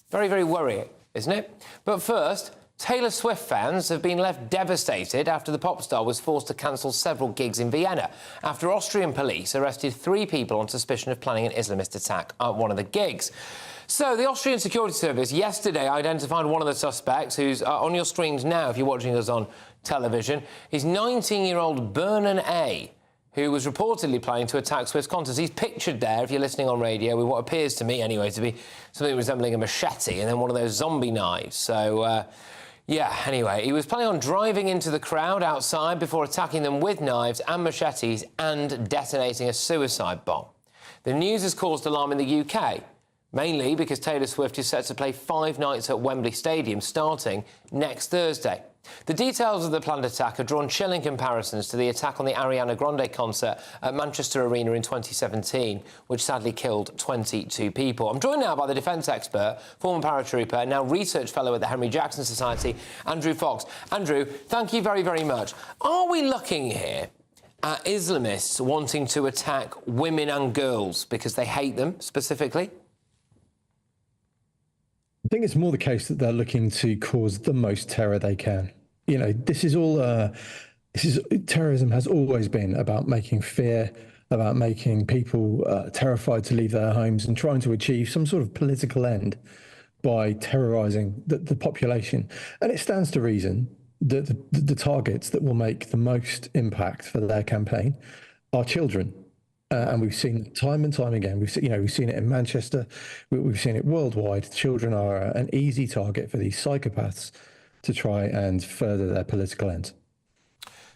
Very, very worrying, isn't it? But first, Taylor Swift fans have been left devastated after the pop star was forced to cancel several gigs in Vienna after Austrian police arrested 3 people on suspicion of planning an Islamist attack at one of the gigs. So the Austrian Security Service yesterday identified one of the suspects, who's on your screens now if you're watching us on television. He's 19-year-old Bernan A., who was reportedly planning to attack Swift's concerts. He's pictured there, if you're listening on radio, with what appears to me, anyway, to be something resembling a machete and then one of those zombie knives. So, yeah, anyway, he was planning on driving into the crowd outside before attacking them with knives and machetes and detonating a suicide bomb. The news has caused alarm in the UK, mainly because Taylor Swift is set to play 5 nights at Wembley Stadium starting next Thursday. The details of the planned attack are drawn chilling comparisons to the attack on the Ariana Grande concert at Manchester Arena in 2017, which sadly killed 22 people. I'm joined now by the defence expert, former paratrooper, and now research fellow at the Henry Jackson Society, Andrew Fox. Andrew, thank you very, very much. Are we looking here at Islamists wanting to attack women and girls because they hate them specifically? I think it's more the case that they're looking to cause the most terror they can. You know, this is all, terrorism has always been about making fear, about making people terrified to leave their homes and trying to achieve some sort of political end by terrorizing the population. And it stands to reason that the targets that will make the most impact for their campaign are children. And we've seen it time and time again. We've seen it in Manchester. We've seen it worldwide. Children are an easy target for these psychopaths to try and further their political ends.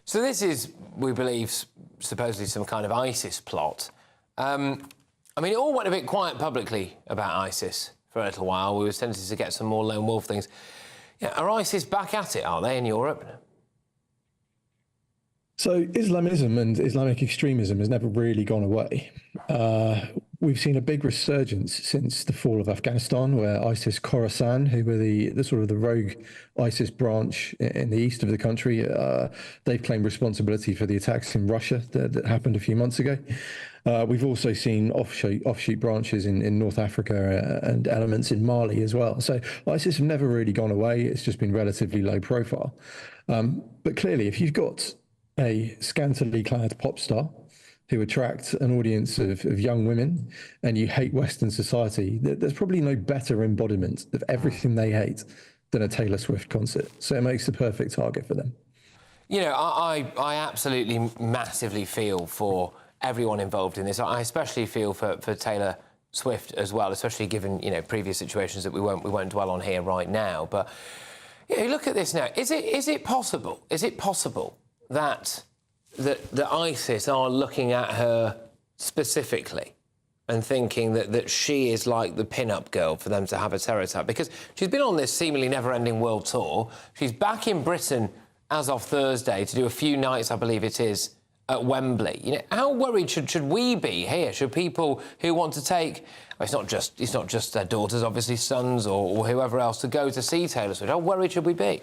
So this is, we believe, supposedly some kind of ISIS plot. I mean, it all went a bit quiet publicly about ISIS for a little while. We were tempted to get some more lone wolf things. Yeah, are ISIS back at it, are they, in Europe? So Islamism and Islamic extremism has never really gone away. We've seen a big resurgence since the fall of Afghanistan, where ISIS Khorasan, who were the sort of the rogue ISIS branch in the east of the country, they've claimed responsibility for the attacks in Russia that happened a few months ago. We've also seen offshoot branches in North Africa and elements in Mali as well. So ISIS have never really gone away. It's just been relatively low profile. But clearly, if you've got a scantily clad pop star who attracts an audience of young women and you hate Western society, there's probably no better embodiment of everything they hate than a Taylor Swift concert. So it makes the perfect target for them. You know, I absolutely massively feel for everyone involved in this. I especially feel for Taylor Swift as well, especially given, you know, previous situations that we won't dwell on here right now. But you know, look at this now. Is it possible that ISIS are looking at her specifically and thinking that she is like the pin-up girl for them to have a terror attack? Because she's been on this seemingly never-ending world tour. She's back in Britain as of Thursday to do a few nights, I believe it is, at Wembley. You know, how worried should we be here? Should people who want to take, well, it's not just their daughters, obviously sons or whoever else, to go to see Taylor Swift, how worried should we be?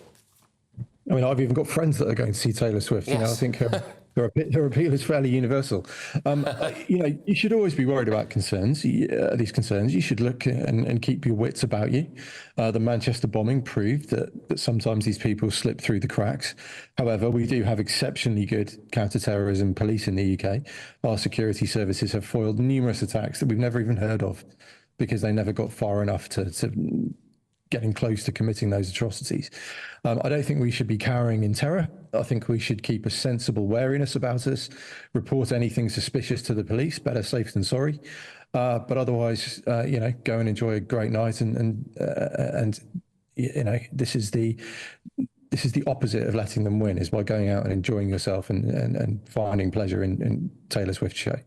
I mean, I've even got friends that are going to see Taylor Swift. Yes. You know, I think her appeal is fairly universal. You know, you should always be worried about these concerns. You should look and keep your wits about you. The Manchester bombing proved that sometimes these people slip through the cracks. However, we do have exceptionally good counter-terrorism police in the UK. Our security services have foiled numerous attacks that we've never even heard of because they never got far enough to getting close to committing those atrocities. I don't think we should be cowering in terror. I think we should keep a sensible wariness about us, report anything suspicious to the police, better safe than sorry. But otherwise, you know, go and enjoy a great night and you know, this is the opposite of letting them win, is by going out and enjoying yourself and finding pleasure in Taylor Swift's show.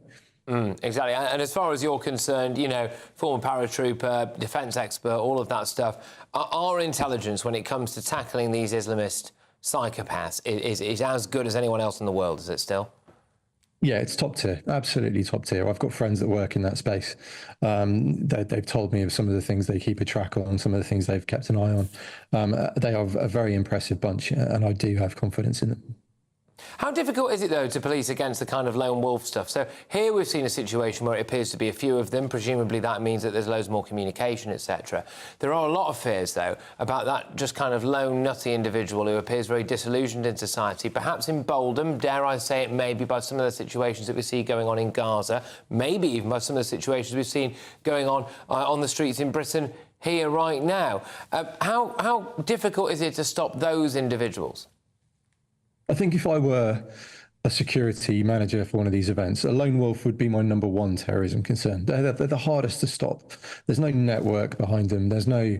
Exactly. And as far as you're concerned, you know, former paratrooper, defence expert, all of that stuff, our intelligence when it comes to tackling these Islamist psychopaths is as good as anyone else in the world, is it still? Yeah, it's top tier, absolutely top tier. I've got friends that work in that space. They've told me of some of the things they keep a track on, some of the things they've kept an eye on. They are a very impressive bunch, and I do have confidence in them. How difficult is it, though, to police against the kind of lone wolf stuff? So here we've seen a situation where it appears to be a few of them. Presumably that means that there's loads more communication, etc. There are a lot of fears, though, about that just kind of lone, nutty individual who appears very disillusioned in society, perhaps emboldened, dare I say it, maybe by some of the situations that we see going on in Gaza, maybe even by some of the situations we've seen going on the streets in Britain here right now. How difficult is it to stop those individuals? I think if I were a security manager for one of these events, a lone wolf would be my number one terrorism concern. They're the hardest to stop. There's no network behind them. There's no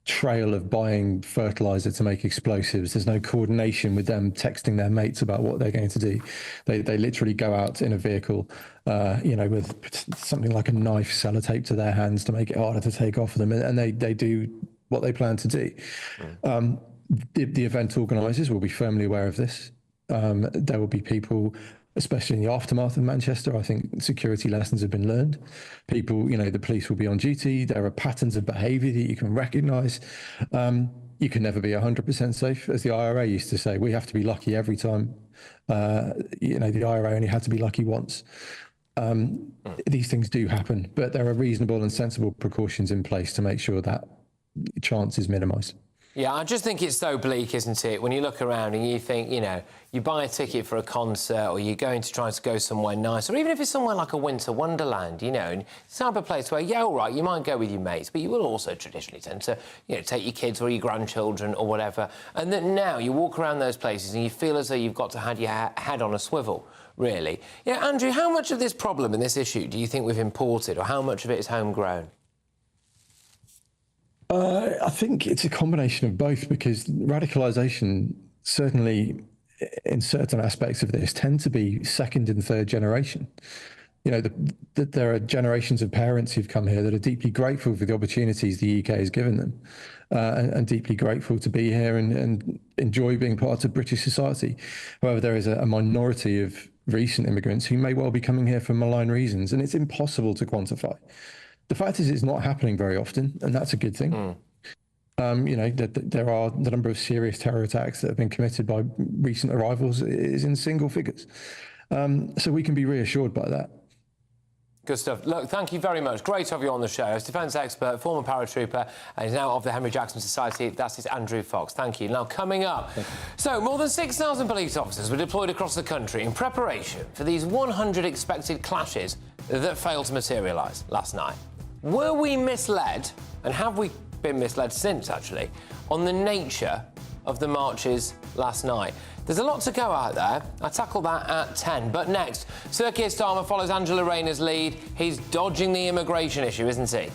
trail of buying fertilizer to make explosives. There's no coordination with them texting their mates about what they're going to do. They literally go out in a vehicle, with something like a knife sellotape to their hands to make it harder to take off them, and they do what they plan to do. The event organisers will be firmly aware of this. There will be people, especially in the aftermath of Manchester, I think security lessons have been learned. People, the police will be on duty. There are patterns of behaviour that you can recognise. You can never be 100% safe. As the IRA used to say, we have to be lucky every time. The IRA only had to be lucky once. These things do happen, but there are reasonable and sensible precautions in place to make sure that chance is minimised. Yeah, I just think it's so bleak, isn't it? When you look around and you think, you buy a ticket for a concert or you're going to try to go somewhere nice, or even if it's somewhere like a winter wonderland, and it's the type of place where, yeah, all right, you might go with your mates, but you will also traditionally tend to, take your kids or your grandchildren or whatever. And that now you walk around those places and you feel as though you've got to have your head on a swivel, really. Andrew, how much of this problem and this issue do you think we've imported, or how much of it is homegrown? I think it's a combination of both, because radicalisation, certainly in certain aspects of this, tend to be second and third generation. There are generations of parents who've come here that are deeply grateful for the opportunities the UK has given them, and deeply grateful to be here and enjoy being part of British society. However, there is a minority of recent immigrants who may well be coming here for malign reasons, and it's impossible to quantify. The fact is, it's not happening very often, and that's a good thing. There are the number of serious terror attacks that have been committed by recent arrivals is in single figures. So we can be reassured by that. Good stuff. Look, thank you very much. Great to have you on the show. As defence expert, former paratrooper, and he's now of the Henry Jackson Society. That is Andrew Fox. Thank you. Now, coming up. So, more than 6,000 police officers were deployed across the country in preparation for these 100 expected clashes that failed to materialise last night. Were we misled, and have we been misled since, actually, on the nature of the marches last night? There's a lot to go out there. I'll tackle that at 10. But next, Sir Keir Starmer follows Angela Rayner's lead. He's dodging the immigration issue, isn't he?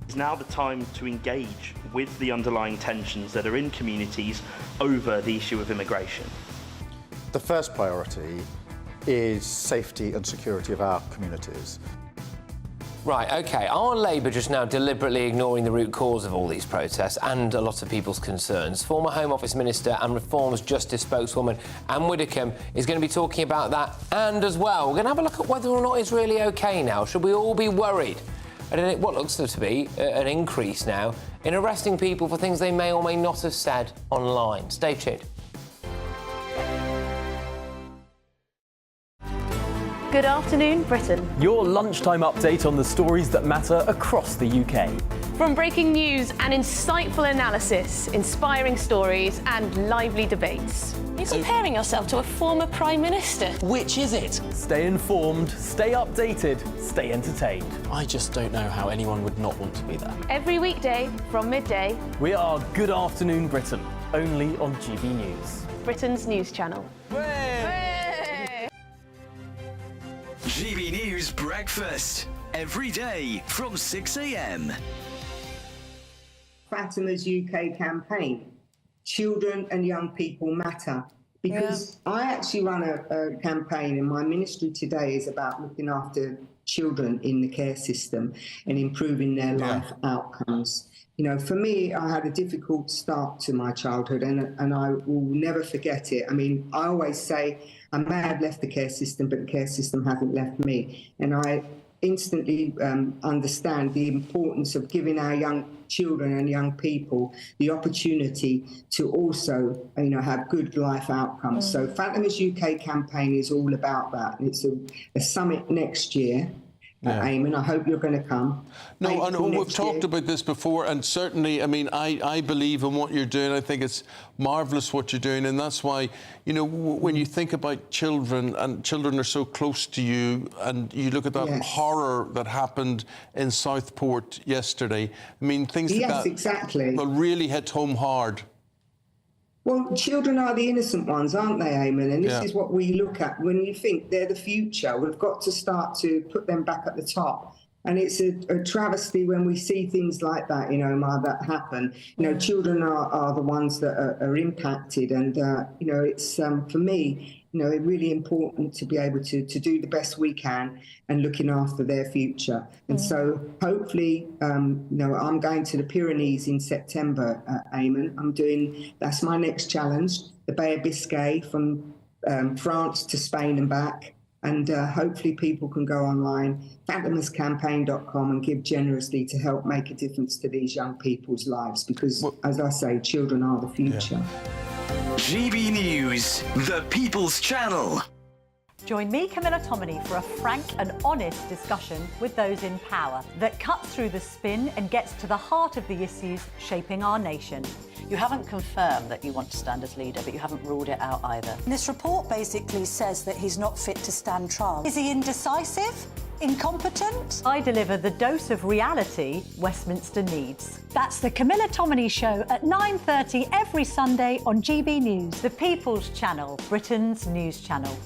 It's now the time to engage with the underlying tensions that are in communities over the issue of immigration. The first priority is safety and security of our communities. Right, OK. Are Labour just now deliberately ignoring the root cause of all these protests and a lot of people's concerns? Former Home Office Minister and Reform's Justice spokeswoman Anne Widdecombe is going to be talking about that, and as well, we're going to have a look at whether or not it's really OK now. Should we all be worried at what looks to be an increase now in arresting people for things they may or may not have said online? Stay tuned. Good afternoon, Britain. Your lunchtime update on the stories that matter across the UK. From breaking news and insightful analysis, inspiring stories and lively debates. You're comparing yourself to a former Prime Minister. Which is it? Stay informed, stay updated, stay entertained. I just don't know how anyone would not want to be there. Every weekday from midday. We are Good Afternoon Britain, only on GB News. Britain's news channel. GB News Breakfast, every day from 6 a.m. Fatima's UK campaign, Children and Young People Matter, because I actually run a campaign, and my ministry today is about looking after children in the care system and improving their life outcomes. For me, I had a difficult start to my childhood, and I will never forget it. I mean, I always say I may have left the care system, but the care system hasn't left me. And instantly understand the importance of giving our young children and young people the opportunity to also, have good life outcomes. So Fatima's UK campaign is all about that. And it's a summit next year. Eamon, I hope you're going to come. No, and we've talked about this before, and certainly, I mean, I believe in what you're doing. I think it's marvellous what you're doing, and that's why, when you think about children, and children are so close to you, and you look at that horror that happened in Southport yesterday, I mean, things like that exactly. will really hit home hard. Well, children are the innocent ones, aren't they, Eamon? And this is what we look at when you think they're the future. We've got to start to put them back at the top. And it's a travesty when we see things like that, Omar, that happen. Children are the ones that are impacted. And, it's, for me, really important to be able to do the best we can and looking after their future. And so hopefully, I'm going to the Pyrenees in September, Eamon. That's my next challenge, the Bay of Biscay, from France to Spain and back. And hopefully people can go online, fatimascampaign.com, and give generously to help make a difference to these young people's lives. Because, as I say, children are the future. GB News, the People's Channel. Join me, Camilla Tominey, for a frank and honest discussion with those in power that cuts through the spin and gets to the heart of the issues shaping our nation. You haven't confirmed that you want to stand as leader, but you haven't ruled it out either. This report basically says that he's not fit to stand trial. Is he indecisive? Incompetent? I deliver the dose of reality Westminster needs. That's the Camilla Tominey Show at 9:30 every Sunday on GB News, the People's Channel, Britain's news channel.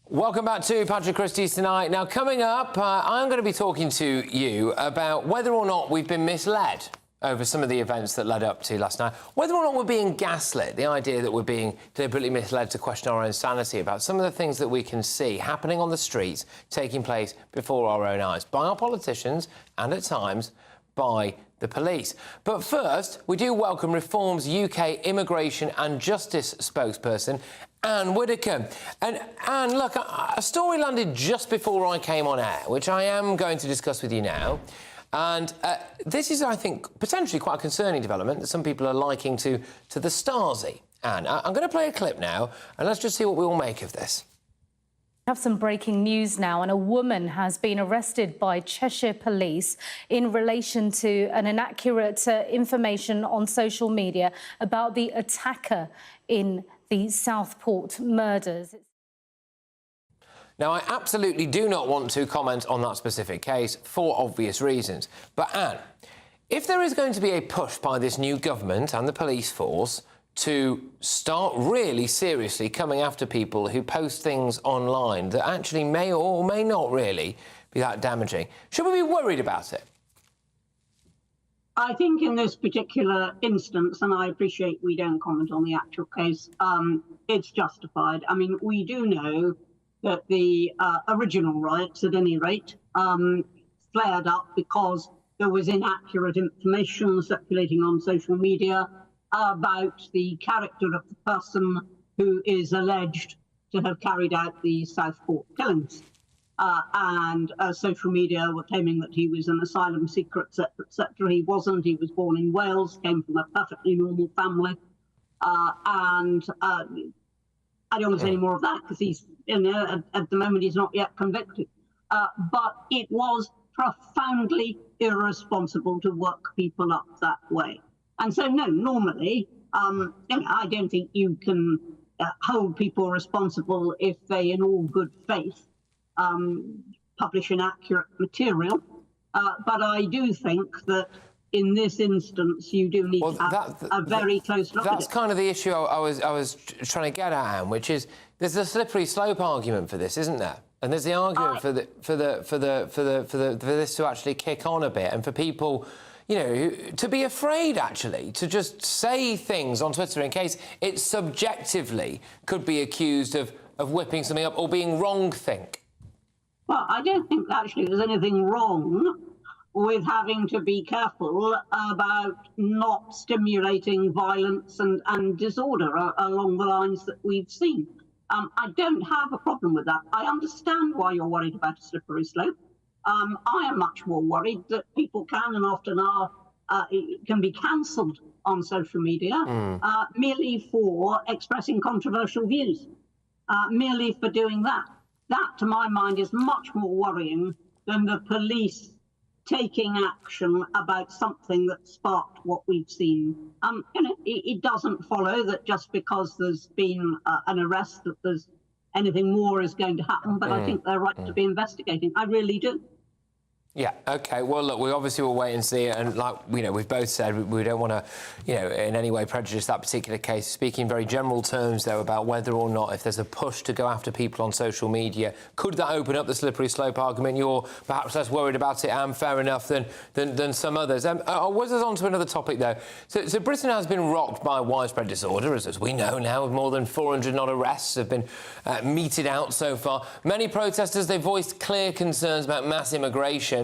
Welcome back to Patrick Christys tonight. Now, coming up, I'm going to be talking to you about whether or not we've been misled over some of the events that led up to last night, whether or not we're being gaslit, the idea that we're being deliberately misled to question our own sanity about some of the things that we can see happening on the streets, taking place before our own eyes, by our politicians and, at times, by the police. But first, we do welcome Reform's UK Immigration and Justice spokesperson, Anne Widdecombe. And Anne, look, a story landed just before I came on air, which I am going to discuss with you now. And this is, I think, potentially quite a concerning development that some people are liking to the Stasi. Anne, I'm going to play a clip now, and let's just see what we all make of this. We have some breaking news now, and a woman has been arrested by Cheshire Police in relation to an inaccurate information on social media about the attacker in the Southport murders. Now, I absolutely do not want to comment on that specific case for obvious reasons. But, Anne, if there is going to be a push by this new government and the police force to start really seriously coming after people who post things online that actually may or may not really be that damaging, should we be worried about it? I think in this particular instance, and I appreciate we don't comment on the actual case, it's justified. I mean, we do know that the original riots, at any rate, flared up because there was inaccurate information circulating on social media about the character of the person who is alleged to have carried out the Southport killings. And social media were claiming that he was an asylum seeker, etc., etc. He wasn't. He was born in Wales, came from a perfectly normal family. And I don't want to say any more of that because he's, at the moment, he's not yet convicted. But it was profoundly irresponsible to work people up that way. And so, no, normally, I don't think you can hold people responsible if they, in all good faith, publish inaccurate material. But I do think that in this instance, you do need to have a very close look at it. That's kind of the issue I was trying to get at, Anne, which is there's a slippery slope argument for this, isn't there? And there's the argument for this to actually kick on a bit, and for people, you know, to be afraid actually to just say things on Twitter in case it subjectively could be accused of whipping something up or being wrong-think. Well, I don't think actually there's anything wrong with having to be careful about not stimulating violence and disorder along the lines that we've seen. I don't have a problem with that. I understand why you're worried about a slippery slope. I am much more worried that people can and often are can be cancelled on social media merely for expressing controversial views, merely for doing that. That, to my mind, is much more worrying than the police taking action about something that sparked what we've seen. It doesn't follow that just because there's been an arrest that there's anything more is going to happen, but I think they're right to be investigating. I really do. Yeah, OK. Well, look, we obviously will wait and see. And like, we've both said we don't want to, in any way prejudice that particular case. Speaking in very general terms, though, about whether or not if there's a push to go after people on social media, could that open up the slippery slope argument? You're perhaps less worried about it, and fair enough, than some others. I was on to another topic, though. So Britain has been rocked by widespread disorder, as we know now, with more than 400 odd arrests have been meted out so far. Many protesters, they voiced clear concerns about mass immigration,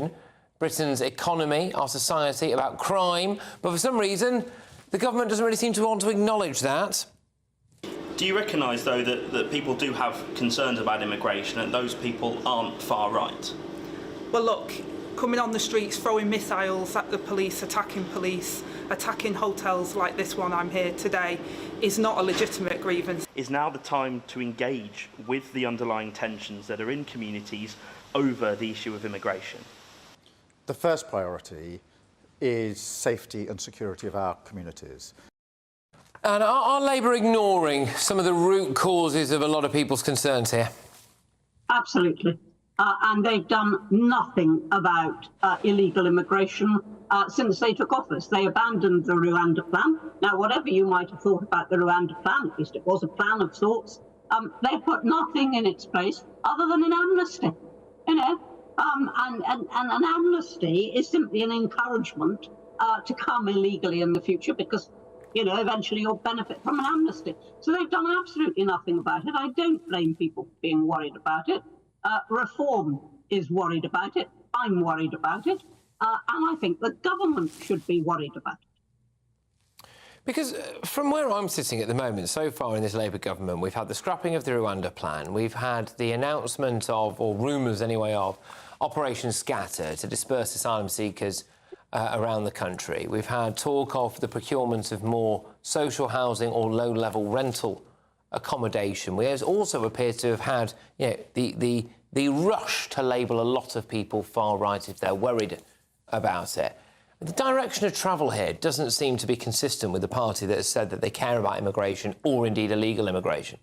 Britain's economy, our society, about crime, but for some reason the government doesn't really seem to want to acknowledge that. Do you recognise, though, that people do have concerns about immigration and those people aren't far right? Well, look, coming on the streets, throwing missiles at the police, attacking hotels like this one I'm here today, is not a legitimate grievance. Is now the time to engage with the underlying tensions that are in communities over the issue of immigration? The first priority is safety and security of our communities. And are Labour ignoring some of the root causes of a lot of people's concerns here? Absolutely. And they've done nothing about illegal immigration since they took office. They abandoned the Rwanda plan. Now, whatever you might have thought about the Rwanda plan, at least it was a plan of sorts, they put nothing in its place other than an amnesty. And an amnesty is simply an encouragement to come illegally in the future because, eventually you'll benefit from an amnesty. So they've done absolutely nothing about it. I don't blame people for being worried about it. Reform is worried about it. I'm worried about it. And I think the government should be worried about it. Because from where I'm sitting at the moment, so far in this Labour government, we've had the scrapping of the Rwanda plan, we've had the announcement of, or rumours anyway, of Operation Scatter to disperse asylum seekers around the country. We've had talk of the procurement of more social housing or low-level rental accommodation. We also appear to have had the rush to label a lot of people far right if they're worried about it. The direction of travel here doesn't seem to be consistent with the party that has said that they care about immigration or indeed illegal immigration.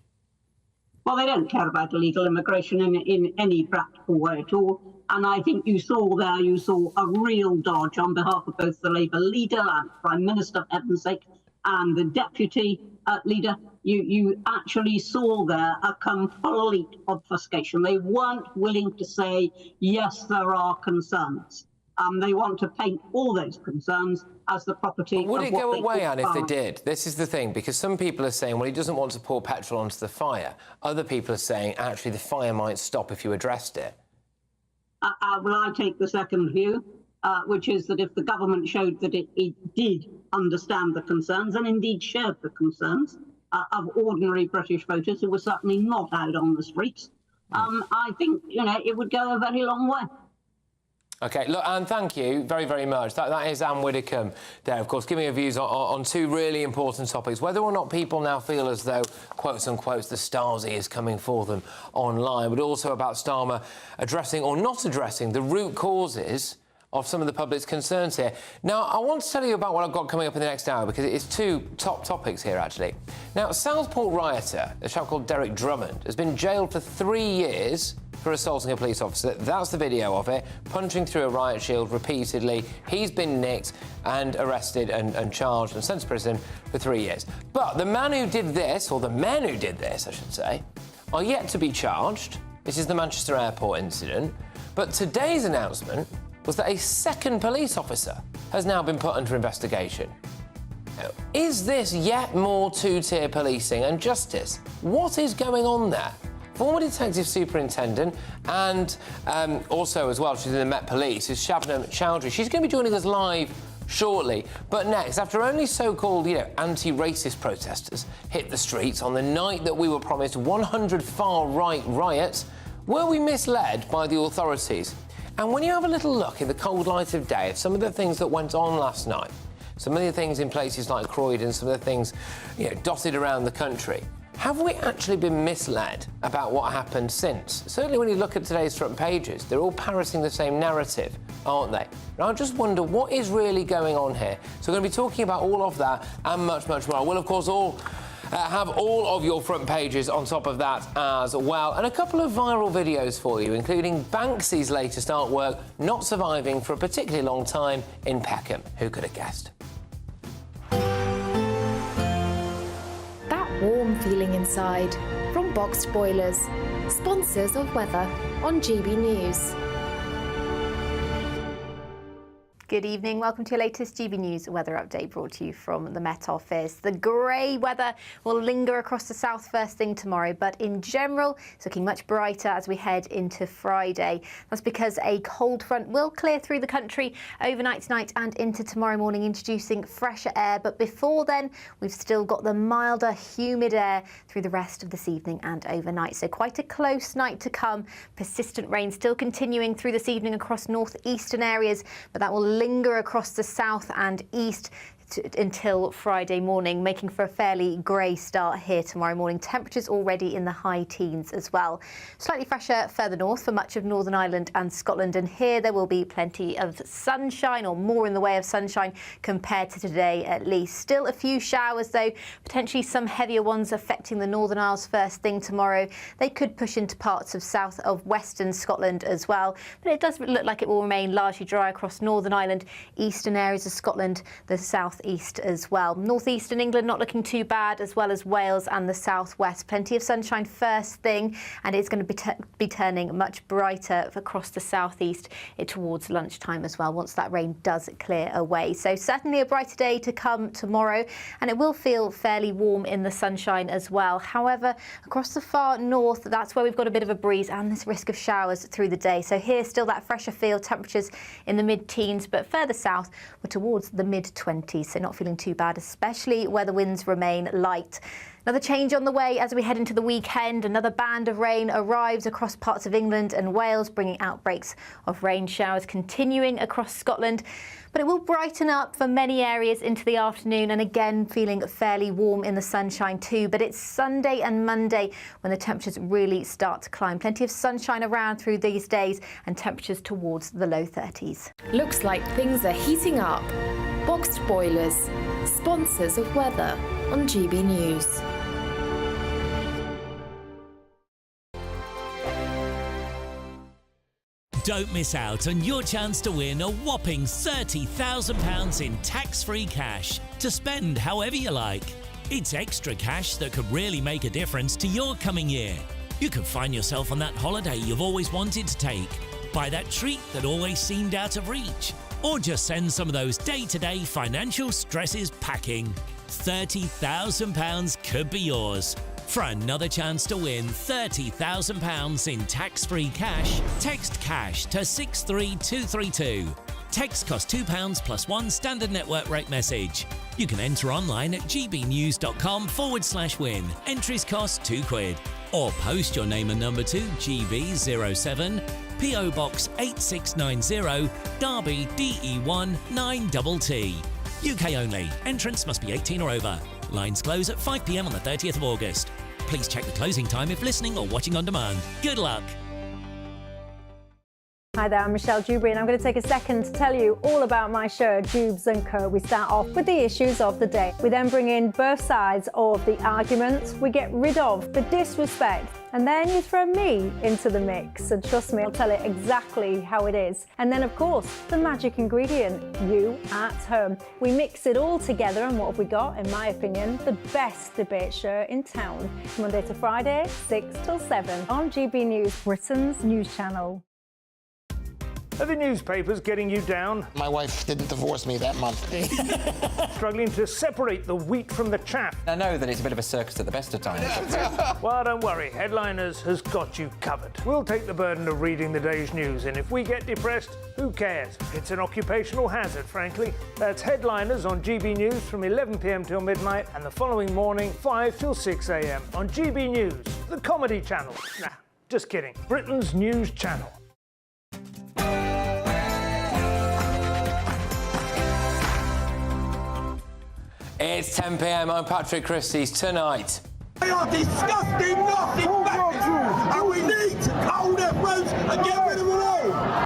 Well, they don't care about illegal immigration in any practical way at all. And I think you saw a real dodge on behalf of both the Labour leader and Prime Minister, for heaven's sake, and the deputy leader. You actually saw there a complete obfuscation. They weren't willing to say, yes, there are concerns. They want to paint all those concerns as the property of what they call. Would it go away, Anne, if they did? This is the thing, because some people are saying, well, he doesn't want to pour petrol onto the fire. Other people are saying, actually, the fire might stop if you addressed it. Well, I take the second view, which is that if the government showed that it did understand the concerns and indeed shared the concerns of ordinary British voters who were certainly not out on the streets, I think, it would go a very long way. OK, look, Anne, thank you very, very much. That is Anne Widdecombe there, of course, giving her views on two really important topics. Whether or not people now feel as though, quotes unquote, the Stasi is coming for them online, but also about Starmer addressing or not addressing the root causes of some of the public's concerns here. Now, I want to tell you about what I've got coming up in the next hour, because it's two top topics here, actually. Now, Southport rioter, a chap called Derek Drummond, has been jailed for 3 years for assaulting a police officer. That's the video of it, punching through a riot shield repeatedly. He's been nicked and arrested and charged and sent to prison for 3 years. But the man who did this, or the men who did this, I should say, are yet to be charged. This is the Manchester Airport incident. But today's announcement was that a second police officer has now been put under investigation. Now, is this yet more two-tier policing and justice? What is going on there? former detective superintendent, and also as well, she's in the Met Police, is Shabnam Chowdhury. She's going to be joining us live shortly. But next, after only so-called, anti-racist protesters hit the streets on the night that we were promised 100 far-right riots, were we misled by the authorities? And when you have a little look in the cold light of day at some of the things that went on last night, some of the things in places like Croydon, some of the things, dotted around the country, have we actually been misled about what happened since? Certainly when you look at today's front pages, they're all parroting the same narrative, aren't they? And I just wonder what is really going on here. So we're going to be talking about all of that and much, much more. We'll, of course, have all of your front pages on top of that as well. And a couple of viral videos for you, including Banksy's latest artwork not surviving for a particularly long time in Peckham. Who could have guessed? Warm feeling inside from Boxed Boilers, sponsors of weather on GB News. Good evening. Welcome to your latest GB News weather update brought to you from the Met Office. The grey weather will linger across the south first thing tomorrow, but in general, it's looking much brighter as we head into Friday. That's because a cold front will clear through the country overnight tonight and into tomorrow morning, introducing fresher air. But before then, we've still got the milder, humid air through the rest of this evening and overnight. So quite a close night to come. Persistent rain still continuing through this evening across northeastern areas, but that will linger across the south and east until Friday morning, making for a fairly grey start here tomorrow morning. Temperatures already in the high teens as well. Slightly fresher further north for much of Northern Ireland and Scotland, and here there will be plenty of sunshine, or more in the way of sunshine compared to today at least. Still a few showers though, potentially some heavier ones affecting the Northern Isles first thing tomorrow. They could push into parts of south of western Scotland as well, but it does look like it will remain largely dry across Northern Ireland, eastern areas of Scotland, the southeast as well. Northeastern England not looking too bad, as well as Wales and the southwest. Plenty of sunshine first thing, and it's going to be turning much brighter across the southeast towards lunchtime as well, once that rain does clear away. So certainly a brighter day to come tomorrow, and it will feel fairly warm in the sunshine as well. However, across the far north, that's where we've got a bit of a breeze and this risk of showers through the day. So here still that fresher feel, temperatures in the mid-teens, but further south we're towards the mid-20s. So not feeling too bad, especially where the winds remain light. Another change on the way as we head into the weekend. Another band of rain arrives across parts of England and Wales, bringing outbreaks of rain showers continuing across Scotland. But it will brighten up for many areas into the afternoon, and again feeling fairly warm in the sunshine too. But it's Sunday and Monday when the temperatures really start to climb. Plenty of sunshine around through these days and temperatures towards the low 30s. Looks like things are heating up. Boxed Boilers, sponsors of weather on GB News. Don't miss out on your chance to win a whopping £30,000 in tax-free cash to spend however you like. It's extra cash that could really make a difference to your coming year. You could find yourself on that holiday you've always wanted to take, buy that treat that always seemed out of reach, or just send some of those day-to-day financial stresses packing. £30,000 could be yours. For another chance to win £30,000 in tax-free cash, text CASH to 63232. Text costs £2 plus one standard network rate message. You can enter online at gbnews.com/win. Entries cost £2. Or post your name and number to GB07, PO Box 8690, Derby DE1 9TT. UK only. Entrance must be 18 or over. Lines close at 5 p.m. on the 30th of August. Please check the closing time if listening or watching on demand. Good luck. Hi there, I'm Michelle Dewberry, and I'm going to take a second to tell you all about my show, Jubes & Co. We start off with the issues of the day. We then bring in both sides of the arguments. We get rid of the disrespect, and then you throw me into the mix. And trust me, I'll tell it exactly how it is. And then, of course, the magic ingredient, you at home. We mix it all together, and what have we got? In my opinion, the best debate show in town. Monday to Friday, 6 till 7 on GB News, Britain's news channel. Are the newspapers getting you down? My wife didn't divorce me that month. Struggling to separate the wheat from the chaff? I know that it's a bit of a circus at the best of times. Well, don't worry, Headliners has got you covered. We'll take the burden of reading the day's news, and if we get depressed, who cares? It's an occupational hazard, frankly. That's Headliners on GB News from 11 p.m. till midnight, and the following morning, 5 till 6 a.m. on GB News, the comedy channel. Nah, just kidding. Britain's news channel. It's 10 p.m. I'm Patrick Christys. Tonight. They are disgusting, nasty bastards, and we need to cull their throats and get rid of them all.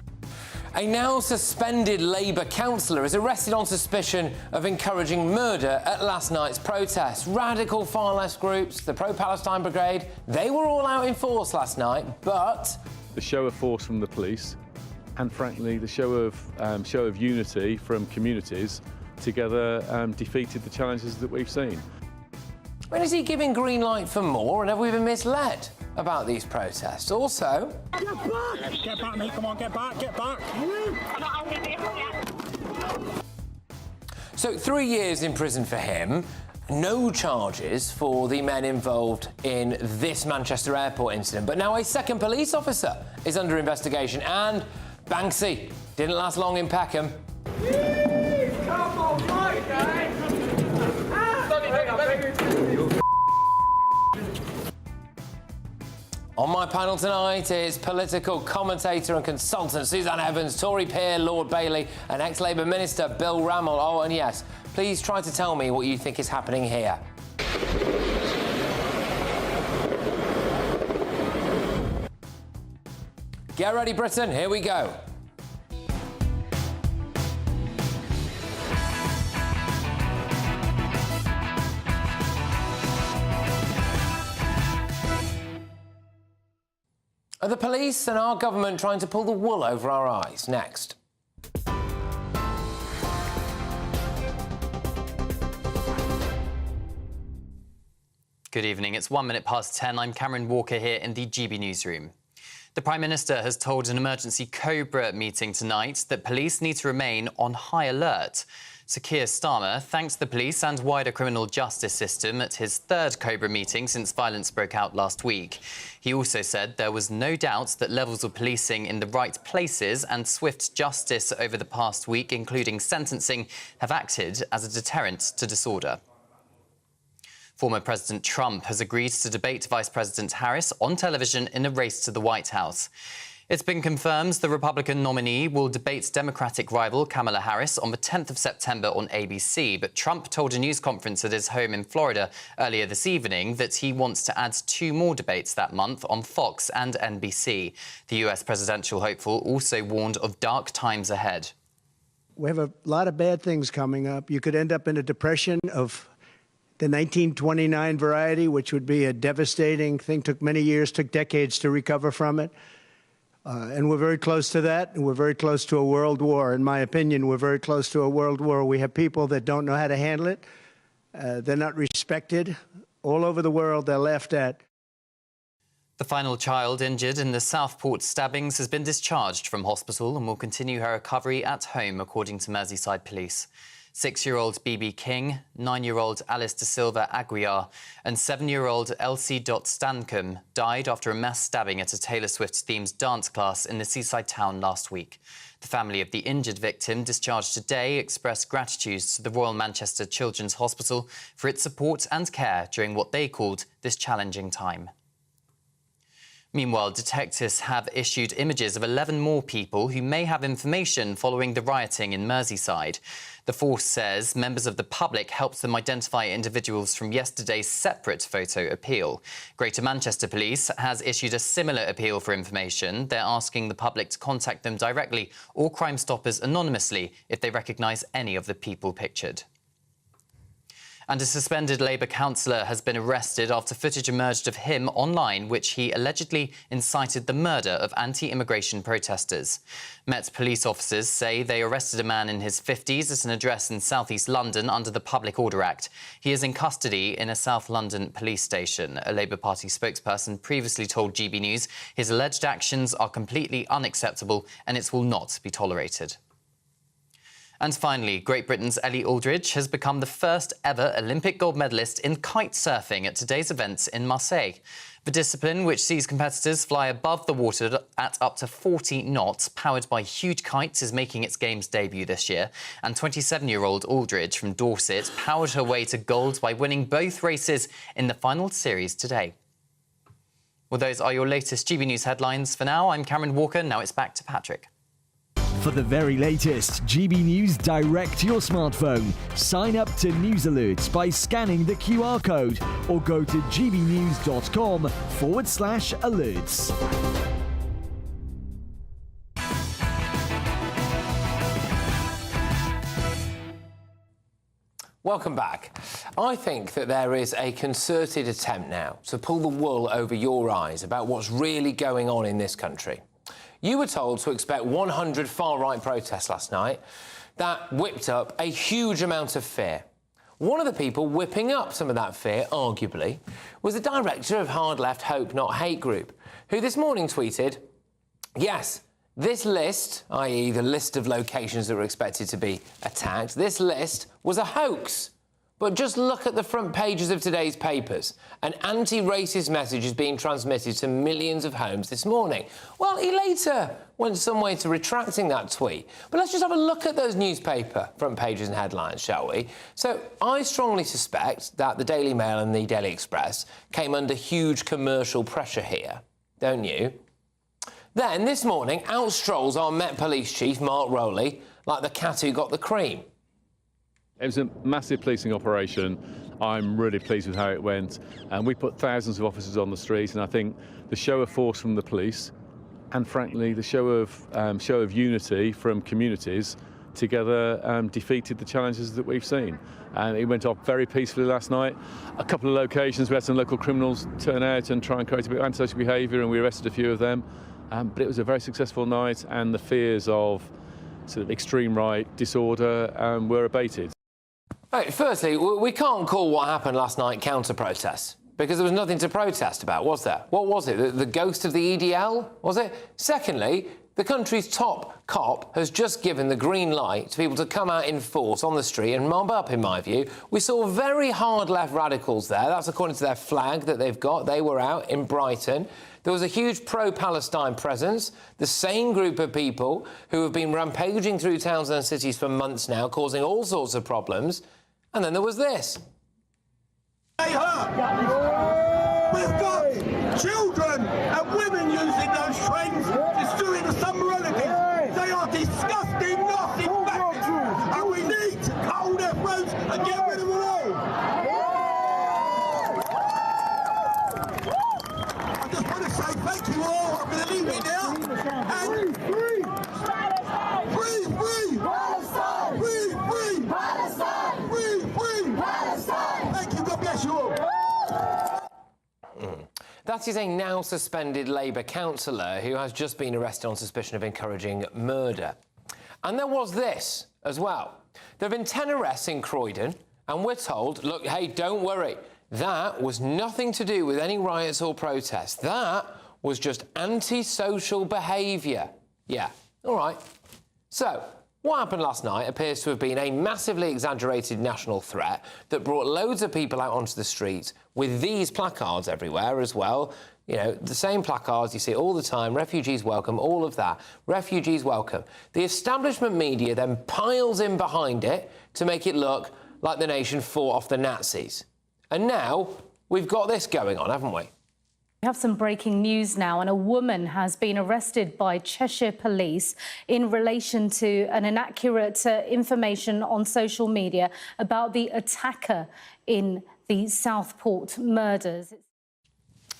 A now suspended Labour councillor is arrested on suspicion of encouraging murder at last night's protest. Radical far-left groups, the pro-Palestine Brigade, they were all out in force last night, but the show of force from the police, and frankly, the show of unity from communities together defeated the challenges that we've seen. when is he giving green light for more, and have we been misled about these protests? Also... Get back! Get back, mate, come on, get back, get back! So 3 years in prison for him, no charges for the men involved in this Manchester airport incident. But now a second police officer is under investigation, and Banksy didn't last long in Peckham. Come on, right, guys! On my panel tonight is political commentator and consultant Suzanne Evans, Tory peer Lord Bailey, and ex-Labour Minister Bill Rammell. Oh, and yes, please try to tell me what you think is happening here. Get ready, Britain, here we go. Are the police and our government trying to pull the wool over our eyes? Next. Good evening. It's 1 minute past 10. I'm Cameron Walker here in the GB newsroom. The Prime Minister has told an emergency Cobra meeting tonight that police need to remain on high alert. Sir Keir Starmer thanked the police and wider criminal justice system at his third Cobra meeting since violence broke out last week. He also said there was no doubt that levels of policing in the right places and swift justice over the past week, including sentencing, have acted as a deterrent to disorder. Former President Trump has agreed to debate Vice President Harris on television in a race to the White House. It's been confirmed the Republican nominee will debate Democratic rival Kamala Harris on the 10th of September on ABC, but Trump told a news conference at his home in Florida earlier this evening that he wants to add 2 more debates that month on Fox and NBC. The US presidential hopeful also warned of dark times ahead. We have a lot of bad things coming up. You could end up in a depression of the 1929 variety, which would be a devastating thing. Took many years, took decades to recover from it. And we're very close to that, and we're very close to a world war. In my opinion, we're very close to a world war. We have people that don't know how to handle it. They're not respected. All over the world, they're laughed at. The final child injured in the Southport stabbings has been discharged from hospital and will continue her recovery at home, according to Merseyside Police. 6-year-old BB King, 9-year-old Alice De Silva Aguiar and 7-year-old Elsie Stancombe died after a mass stabbing at a Taylor Swift-themed dance class in the seaside town last week. The family of the injured victim, discharged today, expressed gratitude to the Royal Manchester Children's Hospital for its support and care during what they called this challenging time. Meanwhile, detectives have issued images of 11 more people who may have information following the rioting in Merseyside. The force says members of the public helped them identify individuals from yesterday's separate photo appeal. Greater Manchester Police has issued a similar appeal for information. They're asking the public to contact them directly or Crime Stoppers anonymously if they recognise any of the people pictured. And a suspended Labour councillor has been arrested after footage emerged of him online, which he allegedly incited the murder of anti-immigration protesters. Met police officers say they arrested a man in his 50s at an address in South East London under the Public Order Act. He is in custody in a South London police station. A Labour Party spokesperson previously told GB News his alleged actions are completely unacceptable and it will not be tolerated. And finally, Great Britain's Ellie Aldridge has become the first ever Olympic gold medalist in kite surfing at today's events in Marseille. The discipline, which sees competitors fly above the water at up to 40 knots, powered by huge kites, is making its Games debut this year. And 27-year-old Aldridge from Dorset powered her way to gold by winning both races in the final series today. Well, those are your latest GB News headlines. For now, I'm Cameron Walker. Now it's back to Patrick. For the very latest GB News direct to your smartphone, sign up to News Alerts by scanning the QR code or go to gbnews.com/alerts. Welcome back. I think that there is a concerted attempt now to pull the wool over your eyes about what's really going on in this country. You were told to expect 100 far-right protests last night. That whipped up a huge amount of fear. One of the people whipping up some of that fear, arguably, was the director of Hard Left Hope Not Hate group, who this morning tweeted, yes, this list, i.e. the list of locations that were expected to be attacked, this list was a hoax. But just look at the front pages of today's papers. An anti-racist message is being transmitted to millions of homes this morning. Well, he later went some way to retracting that tweet. But let's just have a look at those newspaper front pages and headlines, shall we? So I strongly suspect that the Daily Mail and the Daily Express came under huge commercial pressure here, don't you? Then, this morning, out strolls our Met Police Chief, Mark Rowley, like the cat who got the cream. It was a massive policing operation. I'm really pleased with how it went. And we put thousands of officers on the street, and I think the show of force from the police and, frankly, the show of unity from communities together defeated the challenges that we've seen. And it went off very peacefully last night. A couple of locations we had some local criminals turn out and try and create a bit of antisocial behaviour, and we arrested a few of them. But it was a very successful night, and the fears of sort of extreme right disorder were abated. Right, firstly, we can't call what happened last night counter-protest, because there was nothing to protest about, was there? What was it? The ghost of the EDL, was it? Secondly, the country's top cop has just given the green light to people to come out in force on the street and mob up, in my view. We saw very hard left radicals there. That's according to their flag that they've got. They were out in Brighton. There was a huge pro-Palestine presence, the same group of people who have been rampaging through towns and cities for months now, causing all sorts of problems. And then there was this. We've got children and women using those trains, destroying the summer relatives. They are disgusting, nasty bastards, and we need to cull their throats and get rid of them all. I just want to say thank you all. I'm going to leave it now. And free! Free! Free! Palestine! Free! Free! Palestine! Free! Free! Palestine! Thank you. God bless you all. That is a now suspended Labour councillor who has just been arrested on suspicion of encouraging murder. And there was this as well. There have been 10 arrests in Croydon, and we're told, look, hey, don't worry, that was nothing to do with any riots or protests. That was just antisocial behaviour. Yeah, all right. So, what happened last night appears to have been a massively exaggerated national threat that brought loads of people out onto the streets with these placards everywhere as well. You know, the same placards you see all the time, refugees welcome, all of that, refugees welcome. The establishment media then piles in behind it to make it look like the nation fought off the Nazis. And now we've got this going on, haven't we? We have some breaking news now, and a woman has been arrested by Cheshire Police in relation to an inaccurate information on social media about the attacker in the Southport murders.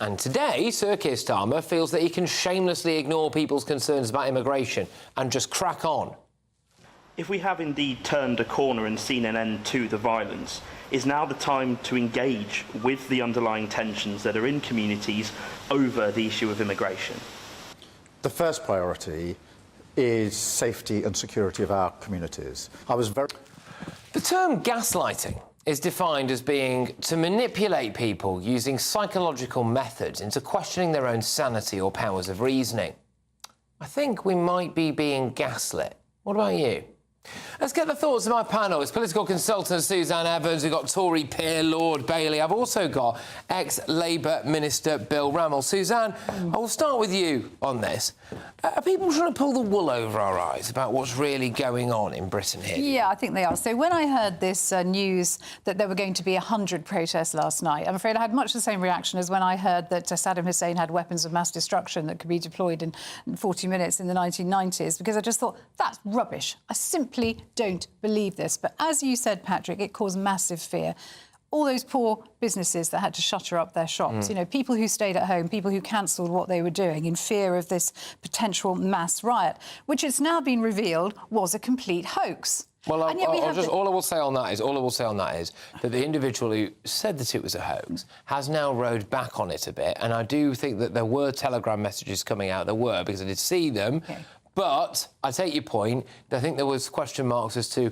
And today, Sir Keir Starmer feels that he can shamelessly ignore people's concerns about immigration and just crack on. If we have indeed turned a corner and seen an end to the violence, Is now the time to engage with the underlying tensions that are in communities over the issue of immigration? The first priority is safety and security of our communities. The term gaslighting is defined as being to manipulate people using psychological methods into questioning their own sanity or powers of reasoning. I think we might be being gaslit. What about you? Let's get the thoughts of my panel. It's political consultant Suzanne Evans. We've got Tory peer Lord Bailey. I've also got ex-Labour Minister Bill Rammell. Suzanne, I will start with you on this. Are people trying to pull the wool over our eyes about what's really going on in Britain here? Yeah, I think they are. So when I heard this news that there were going to be 100 protests last night, I'm afraid I had much the same reaction as when I heard that Saddam Hussein had weapons of mass destruction that could be deployed in 40 minutes in the 1990s, because I just thought, that's rubbish. I simply don't believe this. But as you said, Patrick, it caused massive fear. All those poor businesses that had to shutter up their shops, you know, people who stayed at home, people who cancelled what they were doing in fear of this potential mass riot, which it's now been revealed was a complete hoax. Well, all I will say on that is that the individual who said that it was a hoax has now rode back on it a bit, and I do think that there were Telegram messages coming out. There were, because I did see them. Okay. But I take your point. I think there was question marks as to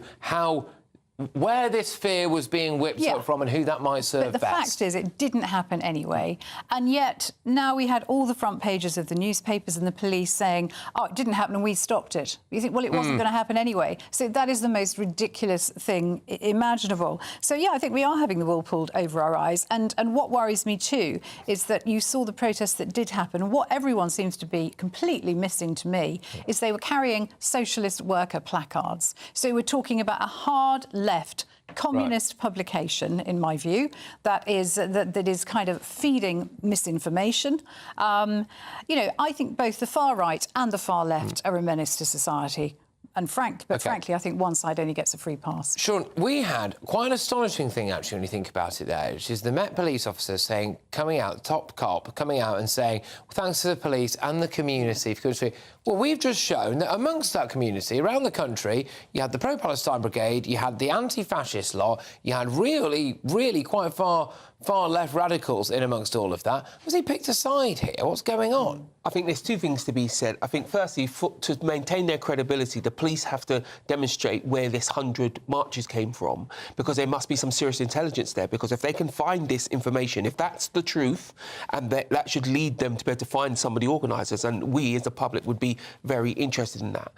where this fear was being whipped up from and who that might serve best. But the fact is, it didn't happen anyway. And yet, now we had all the front pages of the newspapers and the police saying, oh, it didn't happen and we stopped it. You think, well, it wasn't going to happen anyway. So that is the most ridiculous thing imaginable. So, yeah, I think we are having the wool pulled over our eyes. And what worries me, too, is that you saw the protests that did happen. What everyone seems to be completely missing to me is they were carrying socialist worker placards. So we're talking about a hard left communist publication, in my view, that is kind of feeding misinformation. You know, I think both the far right and the far left are a menace to society. And frankly, I think one side only gets a free pass. Sean, we had quite an astonishing thing, actually, when you think about it there, which is the Met police officer coming out, top cop, coming out and saying, well, thanks to the police and the community for coming. Well, we've just shown that amongst that community, around the country, you had the pro-Palestine brigade, you had the anti-fascist lot, you had really, really quite far left radicals in amongst all of that. Was he picked a side here? What's going on? I think there's two things to be said. I think, firstly, to maintain their credibility, the police have to demonstrate where this 100 marches came from, because there must be some serious intelligence there, because if they can find this information, if that's the truth, and that should lead them to be able to find some of the organisers, and we as the public would be very interested in that.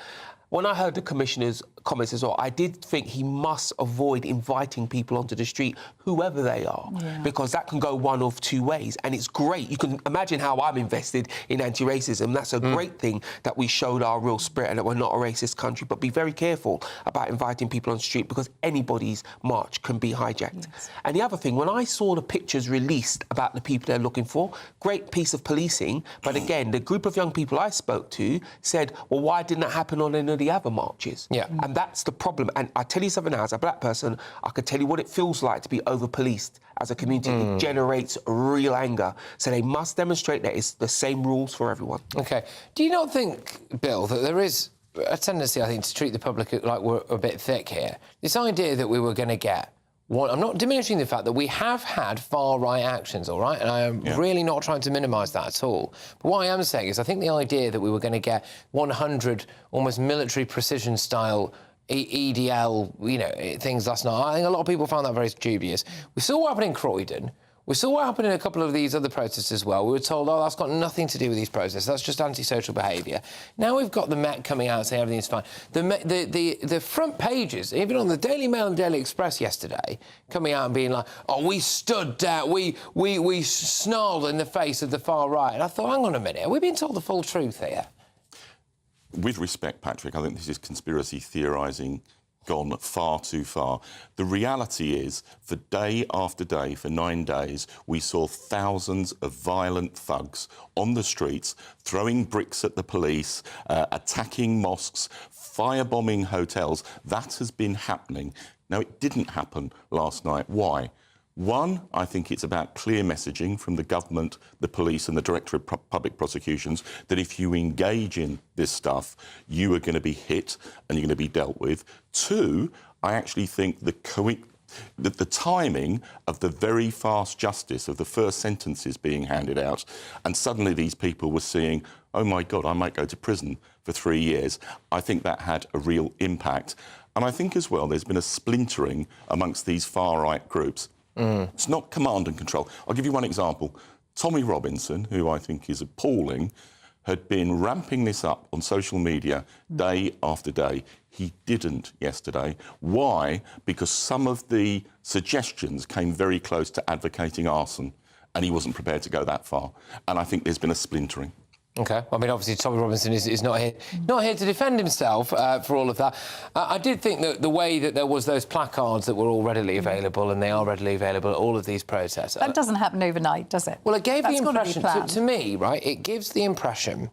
When I heard the Commissioner's comments as well, I did think he must avoid inviting people onto the street, whoever they are, because that can go one of two ways. And it's great. You can imagine how I'm invested in anti-racism. That's a great thing that we showed our real spirit and that we're not a racist country. But be very careful about inviting people on the street, because anybody's march can be hijacked. Yes. And the other thing, when I saw the pictures released about the people they're looking for, great piece of policing. But again, the group of young people I spoke to said, well, why didn't that happen on any of the other marches? Yeah. And that's the problem. And I tell you something now, as a black person, I could tell you what it feels like to be over-policed as a community. It generates real anger. So they must demonstrate that it's the same rules for everyone. OK. Do you not think, Bill, that there is a tendency, I think, to treat the public like we're a bit thick here? This idea that we were going to get... I'm not diminishing the fact that we have had far-right actions, all right? And I am really not trying to minimise that at all. But what I am saying is I think the idea that we were going to get 100 almost military precision-style EDL, you know, things last night, I think a lot of people found that very dubious. We saw what happened in Croydon. We saw what happened in a couple of these other protests as well. We were told, oh, that's got nothing to do with these protests. That's just antisocial behaviour. Now we've got the Met coming out and saying everything's fine. The front pages, even on the Daily Mail and Daily Express yesterday, coming out and being like, oh, we stood down, we snarled in the face of the far right. And I thought, hang on a minute, are we being told the full truth here? With respect, Patrick, I think this is conspiracy theorising gone far too far. The reality is, for day after day, for 9 days, we saw thousands of violent thugs on the streets, throwing bricks at the police, attacking mosques, firebombing hotels. That has been happening. Now, it didn't happen last night. Why? One, I think it's about clear messaging from the government, the police and the Director of Public Prosecutions that if you engage in this stuff, you are going to be hit and you're going to be dealt with. Two, I actually think The timing of the very fast justice of the first sentences being handed out, and suddenly these people were seeing, oh my God, I might go to prison for 3 years. I think that had a real impact. And I think as well there's been a splintering amongst these far-right groups. It's not command and control. I'll give you one example. Tommy Robinson, who I think is appalling, had been ramping this up on social media day after day. He didn't yesterday. Why? Because some of the suggestions came very close to advocating arson, and he wasn't prepared to go that far. And I think there's been a splintering. OK. I mean, obviously, Tommy Robinson is not here to defend himself for all of that. I did think that the way that there was those placards that were all readily available, and they are readily available at all of these protests. That doesn't happen overnight, does it? Well, it gave That's the impression, to me, right, it gives the impression,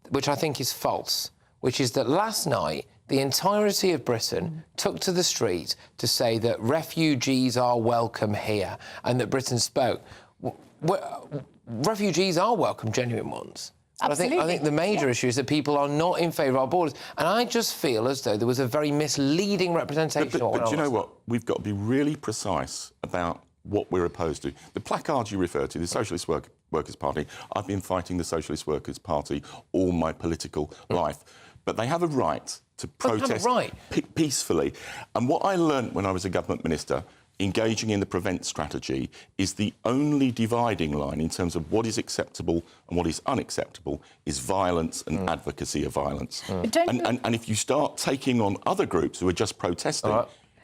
which I think is false, which is that last night the entirety of Britain took to the street to say that refugees are welcome here, and that Britain spoke. Refugees are welcome, genuine ones. But I think the major issue is that people are not in favour of our borders. And I just feel as though there was a very misleading representation of But do you know what? We've got to be really precise about what we're opposed to. The placards you refer to, the Socialist Workers' Party, I've been fighting the Socialist Workers' Party all my political life. But they have a right to protest peacefully. And what I learnt when I was a government minister, engaging in the prevent strategy, is the only dividing line in terms of what is acceptable and what is unacceptable is violence and advocacy of violence. And if you start taking on other groups who are just protesting,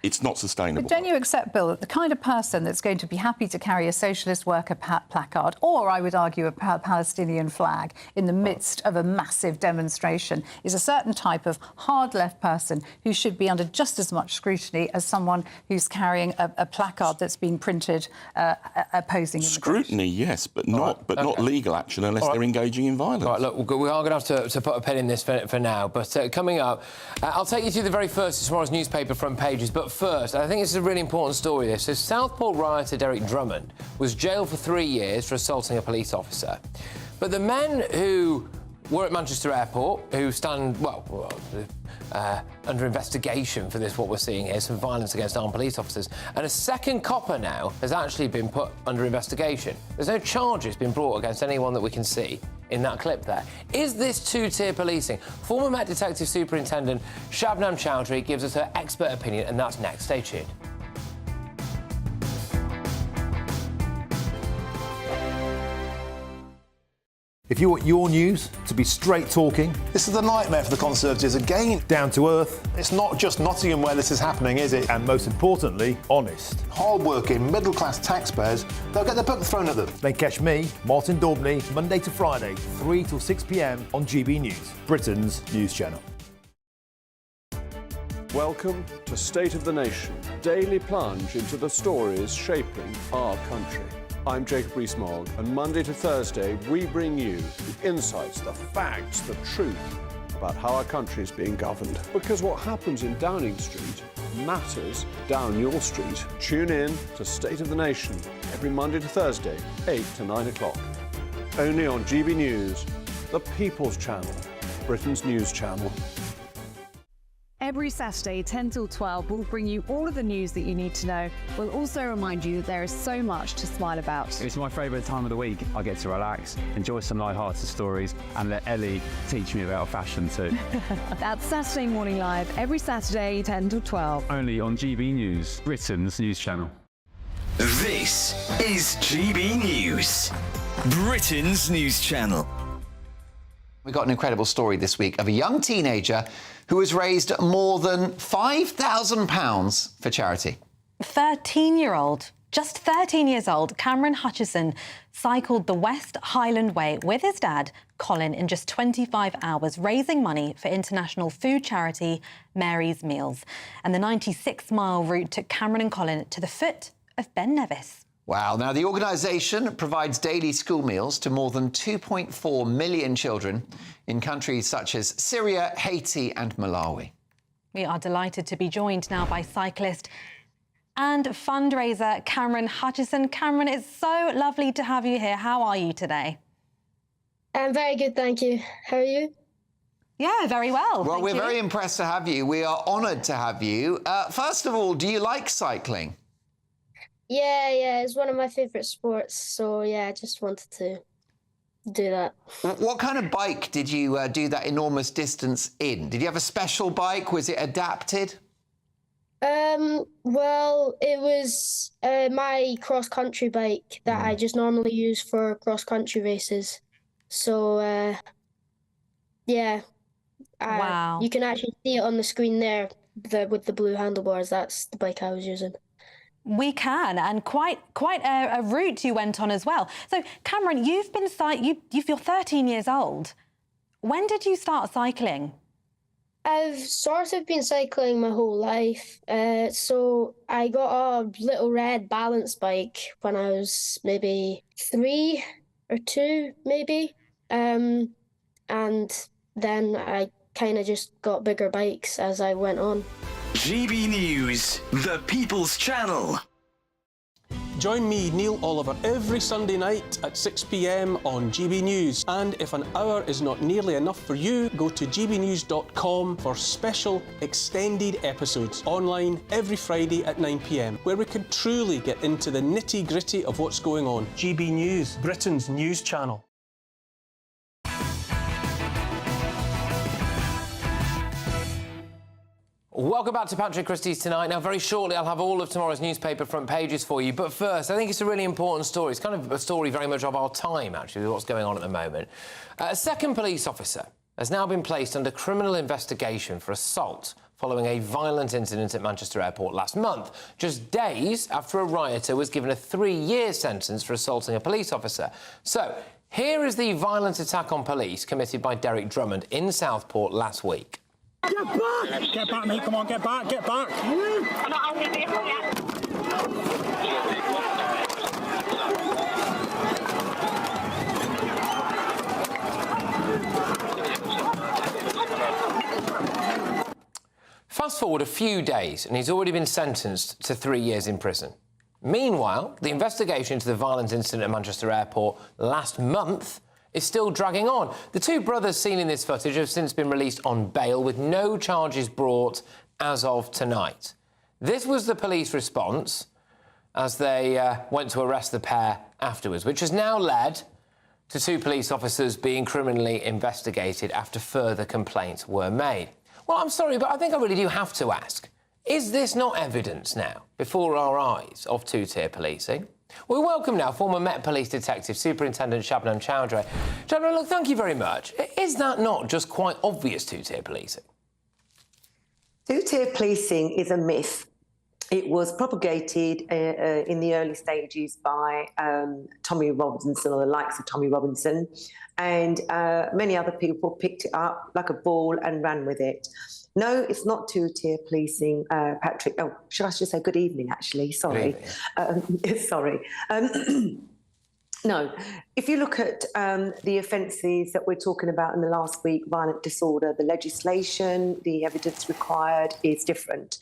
it's not sustainable. But don't you accept, Bill, that the kind of person that's going to be happy to carry a socialist worker placard, or I would argue a Palestinian flag, in the midst of a massive demonstration, is a certain type of hard-left person who should be under just as much scrutiny as someone who's carrying a placard that's been printed opposing scrutiny, yes, but not legal action unless they're engaging in violence. Right, look, we are going to have to put a pin in this for now. But coming up, I'll take you through the very first of tomorrow's newspaper front pages. But first, I think this is a really important story, this. So Southport rioter Derek Drummond was jailed for 3 years for assaulting a police officer. But the men who were at Manchester Airport, who stand, under investigation for this, what we're seeing here, some violence against armed police officers. And a second copper now has actually been put under investigation. There's no charges been brought against anyone that we can see in that clip there. Is this two-tier policing? Former Met Detective Superintendent Shabnam Chowdhury gives us her expert opinion, and that's next. Stay tuned. If you want your news to be straight talking... This is a nightmare for the Conservatives again. Down to earth. It's not just Nottingham where this is happening, is it? And most importantly, honest. Hard-working, middle-class taxpayers, they'll get their book thrown at them. Then catch me, Martin Daubney, Monday to Friday, 3 till 6 p.m. on GB News, Britain's news channel. Welcome to State of the Nation, daily plunge into the stories shaping our country. I'm Jacob Rees-Mogg, and Monday to Thursday we bring you the insights, the facts, the truth about how our country is being governed. Because what happens in Downing Street matters down your street. Tune in to State of the Nation every Monday to Thursday, 8 to 9 o'clock. Only on GB News, the People's Channel, Britain's news channel. Every Saturday, 10 till 12, we'll bring you all of the news that you need to know. We'll also remind you that there is so much to smile about. It's my favourite time of the week. I get to relax, enjoy some light-hearted stories, and let Ellie teach me about fashion too. That's Saturday Morning Live, every Saturday, 10 till 12. Only on GB News, Britain's news channel. This is GB News, Britain's news channel. We got an incredible story this week of a young teenager who has raised more than £5,000 for charity. just 13 years old, Cameron Hutchison cycled the West Highland Way with his dad, Colin, in just 25 hours, raising money for international food charity Mary's Meals. And the 96-mile route took Cameron and Colin to the foot of Ben Nevis. Wow. Now, the organisation provides daily school meals to more than 2.4 million children in countries such as Syria, Haiti and Malawi. We are delighted to be joined now by cyclist and fundraiser Cameron Hutchison. Cameron, it's so lovely to have you here. How are you today? I'm very good, thank you. How are you? Yeah, very well. Well, we're very impressed to have you. We are honoured to have you. First of all, do you like cycling? Yeah, it's one of my favourite sports. So yeah, I just wanted to do that. What kind of bike did you do that enormous distance in? Did you have a special bike? Was it adapted? Well, it was my cross-country bike that I just normally use for cross-country races. So, yeah. Wow. You can actually see it on the screen there with the blue handlebars. That's the bike I was using. We can, and quite a route you went on as well. So, Cameron, you're 13 years old. When did you start cycling? I've sort of been cycling my whole life. So I got a little red balance bike when I was maybe 3 or 2, maybe. And then I kind of just got bigger bikes as I went on. GB News, the People's Channel. Join me, Neil Oliver, every Sunday night at 6 p.m. on GB News. And if an hour is not nearly enough for you, go to gbnews.com for special extended episodes online every Friday at 9 p.m, where we can truly get into the nitty-gritty of what's going on. GB News, Britain's news channel. Welcome back to Patrick Christys Tonight. Now, very shortly, I'll have all of tomorrow's newspaper front pages for you. But first, I think it's a really important story. It's kind of a story very much of our time, actually, with what's going on at the moment. A second police officer has now been placed under criminal investigation for assault following a violent incident at Manchester Airport last month, just days after a rioter was given a 3-year sentence for assaulting a police officer. So, here is the violent attack on police committed by Derek Drummond in Southport last week. Get back! Get back, mate. Come on, get back, get back. I'm not out of the vehicle yet. Fast forward a few days, and he's already been sentenced to 3 years in prison. Meanwhile, the investigation into the violent incident at Manchester Airport last month is still dragging on. The two brothers seen in this footage have since been released on bail with no charges brought as of tonight. This was the police response as they went to arrest the pair afterwards, which has now led to 2 police officers being criminally investigated after further complaints were made. Well, I'm sorry, but I think I really do have to ask, is this not evidence now, before our eyes, of two-tier policing? We welcome now former Met Police Detective Superintendent Shabnam Chowdhury. Shabnam, look, thank you very much. Is that not just quite obvious two-tier policing? Two-tier policing is a myth. It was propagated in the early stages by Tommy Robinson, or the likes of Tommy Robinson, and many other people picked it up like a ball and ran with it. No, it's not two-tier policing, Patrick. Oh, should I just say good evening, actually? Sorry. Sorry. No, if you look at the offences that we're talking about in the last week, violent disorder, the legislation, the evidence required is different.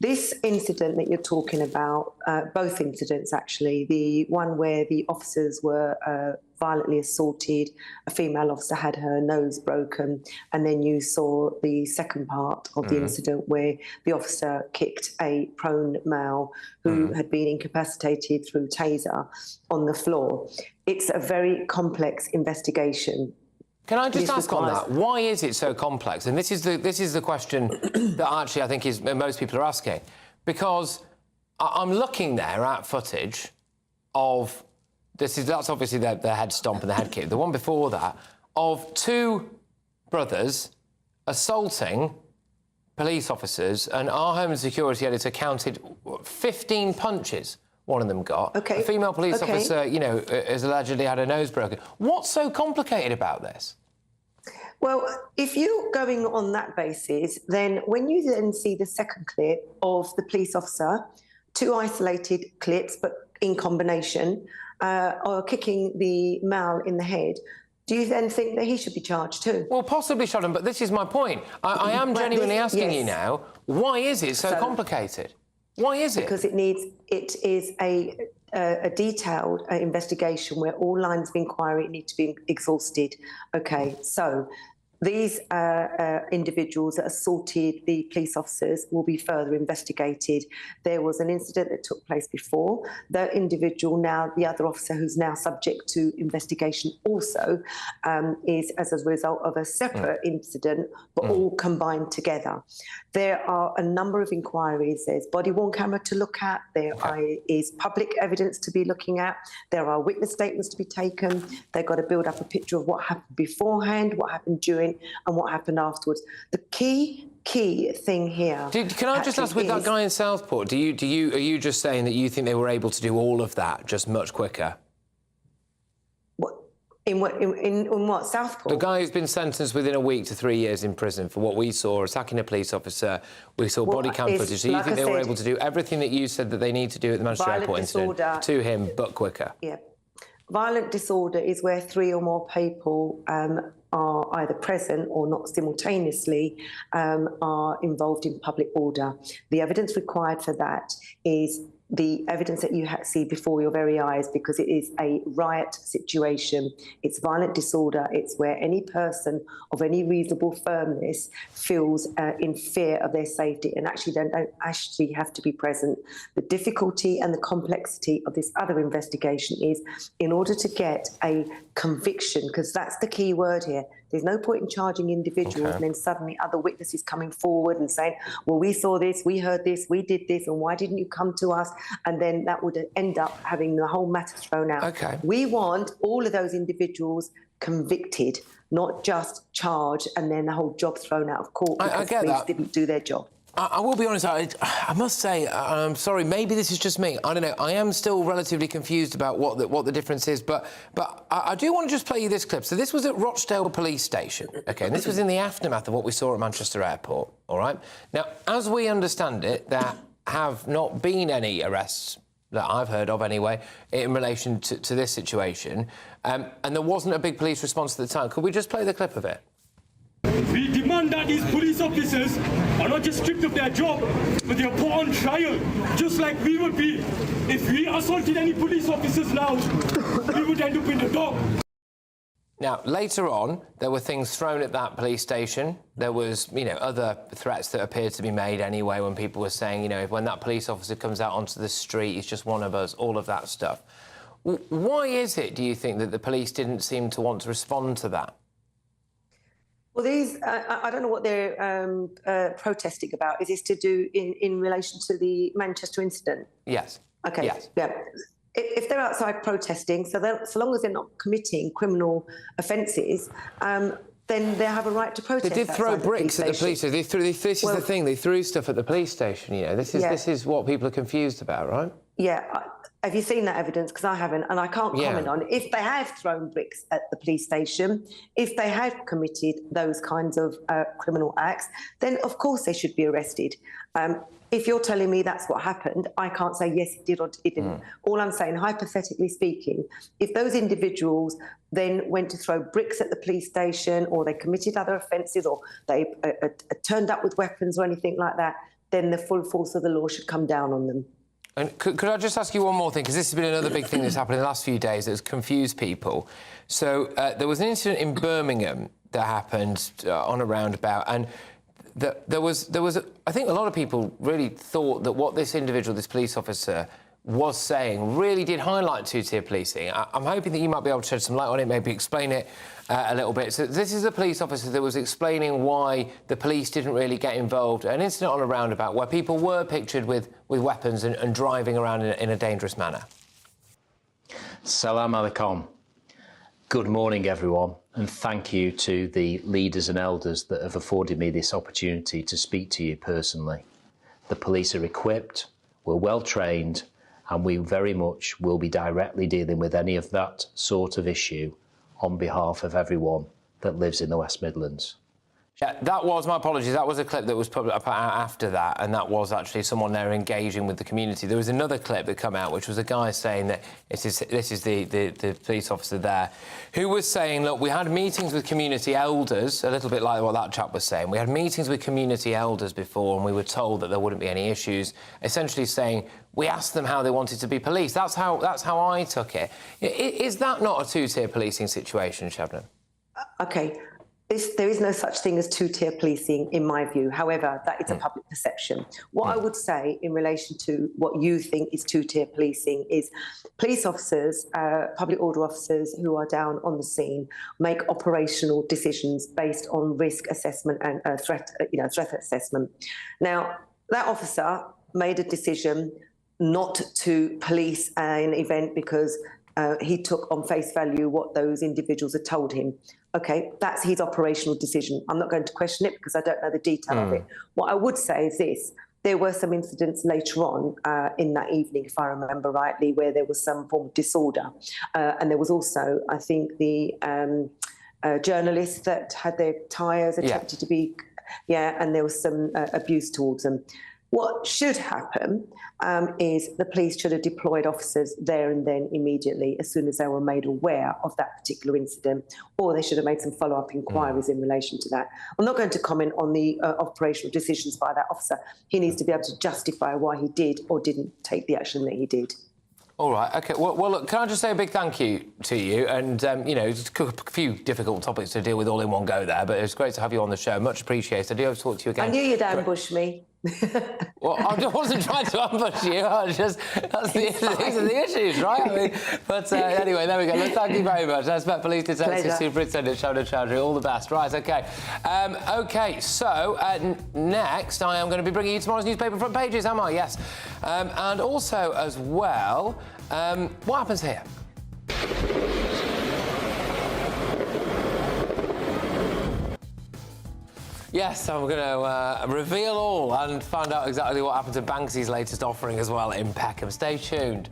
This incident that you're talking about, both incidents actually, the one where the officers were violently assaulted, a female officer had her nose broken, and then you saw the second part of the incident where the officer kicked a prone male who had been incapacitated through taser on the floor. It's a very complex investigation. Can I just ask on that, why is it so complex? And this is the question that actually I think is most people are asking, because I'm looking there at footage of that's obviously the head stomp and the head kick. The one before that of 2 brothers assaulting police officers, and our Home and Security editor counted 15 punches one of them got. Okay. A female police officer, you know, has allegedly had her nose broken. What's so complicated about this? Well, if you're going on that basis, then when you then see the second clip of the police officer, 2 isolated clips, but in combination, or kicking the male in the head, do you then think that he should be charged too? Well, possibly, Sheldon, but this is my point. I am genuinely asking you now, why is it so complicated? Why is it? Because it is a detailed investigation where all lines of inquiry need to be exhausted. Okay, so These individuals that assaulted the police officers will be further investigated. There was an incident that took place before. The individual now, the other officer who's now subject to investigation also, is as a result of a separate incident, but all combined together. There are a number of inquiries. There's body-worn camera to look at. There is public evidence to be looking at. There are witness statements to be taken. They've got to build up a picture of what happened beforehand, what happened during, and what happened afterwards. The key thing here. Can I just ask, with that guy in Southport, are you just saying that you think they were able to do all of that just much quicker? In what, Southport? The guy who's been sentenced within a week to 3 years in prison for what we saw, attacking a police officer, we saw body cam footage. Do you think they were able to do everything that you said that they need to do at the Manchester Airport incident to him, but quicker? Yeah. Violent disorder is where 3 or more people are either present or not simultaneously are involved in public order. The evidence required for that is the evidence that you see before your very eyes, because it is a riot situation. It's violent disorder. It's where any person of any reasonable firmness feels in fear of their safety and actually don't actually have to be present. The difficulty and the complexity of this other investigation is, in order to get a conviction, because that's the key word here, there's no point in charging individuals and then suddenly other witnesses coming forward and saying, well, we saw this, we heard this, we did this, and why didn't you come to us? And then that would end up having the whole matter thrown out. We want all of those individuals convicted, not just charged and then the whole job thrown out of court because police didn't do their job. I will be honest, I must say, I'm sorry, maybe this is just me. I don't know. I am still relatively confused about what the difference is, but I do want to just play you this clip. So this was at Rochdale Police Station, OK, and this was in the aftermath of what we saw at Manchester Airport, all right? Now, as we understand it, there have not been any arrests that I've heard of anyway in relation to this situation, and there wasn't a big police response at the time. Could we just play the clip of it? We demand that these police officers are not just stripped of their job, but they are put on trial, just like we would be. If we assaulted any police officers now, we would end up in the dock. Now, later on, there were things thrown at that police station. There was, you know, other threats that appeared to be made anyway when people were saying, you know, when that police officer comes out onto the street, he's just one of us, all of that stuff. Why is it, do you think, that the police didn't seem to want to respond to that? Well, these, I don't know what they're protesting about. Is this to do in relation to the Manchester incident? Yes. OK, yeah. If they're outside protesting, so long as they're not committing criminal offences, then they have a right to protest. They did throw bricks at the police station. This is the thing, they threw stuff at the police station, you know. This is what people are confused about, right? Yeah. Have you seen that evidence? Because I haven't, and I can't comment on it. If they have thrown bricks at the police station, if they have committed those kinds of criminal acts, then of course they should be arrested. If you're telling me that's what happened, I can't say yes, it did or it didn't. All I'm saying, hypothetically speaking, if those individuals then went to throw bricks at the police station, or they committed other offences, or they turned up with weapons or anything like that, then the full force of the law should come down on them. And could I just ask you one more thing, because this has been another big thing that's happened in the last few days that's confused people. So there was an incident in Birmingham that happened on a roundabout, and there was I think a lot of people really thought that what this individual, this police officer, was saying really did highlight two-tier policing. I'm hoping that you might be able to shed some light on it, maybe explain it a little bit. So this is a police officer that was explaining why the police didn't really get involved. An incident on a roundabout where people were pictured with weapons and driving around in a dangerous manner. Salam alaikum. Good morning, everyone, and thank you to the leaders and elders that have afforded me this opportunity to speak to you personally. The police are equipped, we're well trained, and we very much will be directly dealing with any of that sort of issue on behalf of everyone that lives in the West Midlands. Yeah, that was, my apologies, that was a clip that was put out after that, and that was actually someone there engaging with the community. There was another clip that came out, which was a guy saying that this is the police officer there, who was saying, look, we had meetings with community elders, a little bit like what that chap was saying. We had meetings with community elders before, and we were told that there wouldn't be any issues, essentially saying we asked them how they wanted to be policed. That's how I took it. Is that not a two-tier policing situation, Shabnam? OK. There is no such thing as two-tier policing, in my view. However, that is a public perception. What I would say in relation to what you think is two-tier policing is police officers, public order officers who are down on the scene make operational decisions based on risk assessment and threat assessment. Now, that officer made a decision not to police an event because he took on face value what those individuals had told him. Okay, that's his operational decision. I'm not going to question it because I don't know the detail of it. What I would say is this. There were some incidents later on in that evening, if I remember rightly, where there was some form of disorder. And there was also, I think, the journalists that had their tyres attempted to be, and there was some abuse towards them. What should happen is the police should have deployed officers there and then immediately as soon as they were made aware of that particular incident, or they should have made some follow-up inquiries in relation to that. I'm not going to comment on the operational decisions by that officer. He needs to be able to justify why he did or didn't take the action that he did. All right, OK. Well, look, can I just say a big thank you to you? And, you know, just a few difficult topics to deal with all in one go there, but it's great to have you on the show. Much appreciated. I do hope to talk to you again. I knew you'd ambush me. Well, I wasn't trying to ambush you. I was just... these are the issues, right? I mean, but anyway, there we go. Look, thank you very much. That's Met Police Detective Superintendent Shona Chowdhury. All the best. Right, OK. OK, so next I am going to be bringing you tomorrow's newspaper front pages, am I? Yes. And also, as well, what happens here? Yes, I'm going to reveal all and find out exactly what happened to Banksy's latest offering as well in Peckham. Stay tuned.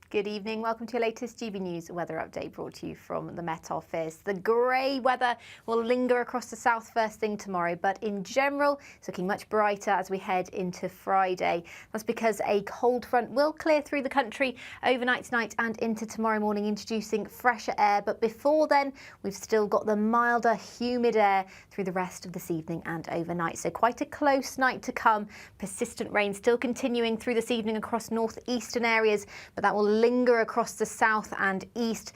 Good evening. Welcome to your latest GB News weather update brought to you from the Met Office. The grey weather will linger across the south first thing tomorrow, but in general, it's looking much brighter as we head into Friday. That's because a cold front will clear through the country overnight tonight and into tomorrow morning, introducing fresher air. But before then, we've still got the milder, humid air through the rest of this evening and overnight. So quite a close night to come. Persistent rain still continuing through this evening across northeastern areas, but that will linger across the south and east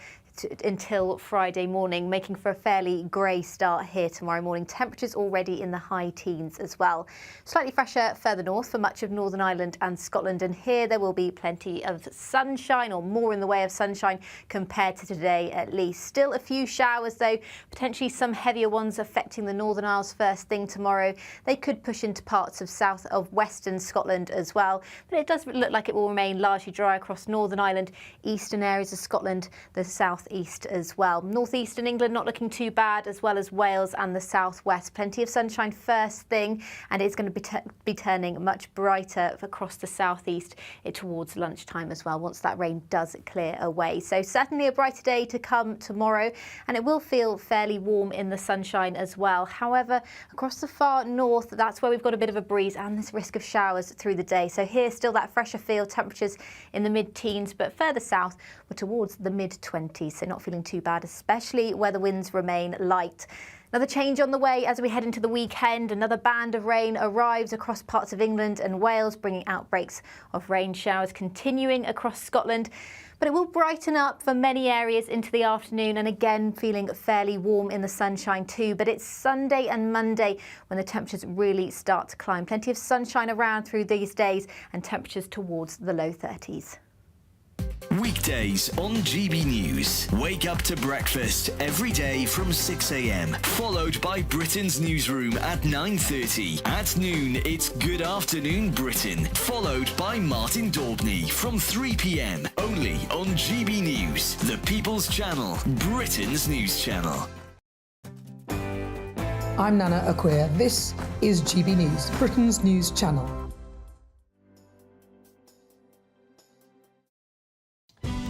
until Friday morning, making for a fairly grey start here tomorrow morning. Temperatures already in the high teens as well. Slightly fresher further north for much of Northern Ireland and Scotland, and here there will be plenty of sunshine, or more in the way of sunshine compared to today at least. Still a few showers though, potentially some heavier ones affecting the Northern Isles first thing tomorrow. They could push into parts of south of western Scotland as well, but it does look like it will remain largely dry across Northern Ireland, eastern areas of Scotland, the south east as well. Northeastern England not looking too bad, as well as Wales and the southwest. Plenty of sunshine first thing, and it's going to be turning much brighter across the southeast towards lunchtime as well, once that rain does clear away. So certainly a brighter day to come tomorrow, and it will feel fairly warm in the sunshine as well. However, across the far north, that's where we've got a bit of a breeze and this risk of showers through the day. So here still that fresher feel, temperatures in the mid-teens, but further south we're towards the mid-20s. So not feeling too bad, especially where the winds remain light. Another change on the way as we head into the weekend. Another band of rain arrives across parts of England and Wales, bringing outbreaks of rain showers continuing across Scotland. But it will brighten up for many areas into the afternoon, and again feeling fairly warm in the sunshine too. But it's Sunday and Monday when the temperatures really start to climb. Plenty of sunshine around through these days and temperatures towards the low 30s. Weekdays on GB News. Wake up to breakfast every day from 6 a.m. Followed by Britain's newsroom at 9:30. At noon, it's Good Afternoon Britain. Followed by Martin Daubney from 3 p.m. Only on GB News, the People's Channel, Britain's news channel. I'm Nana Acquia. This is GB News, Britain's news channel.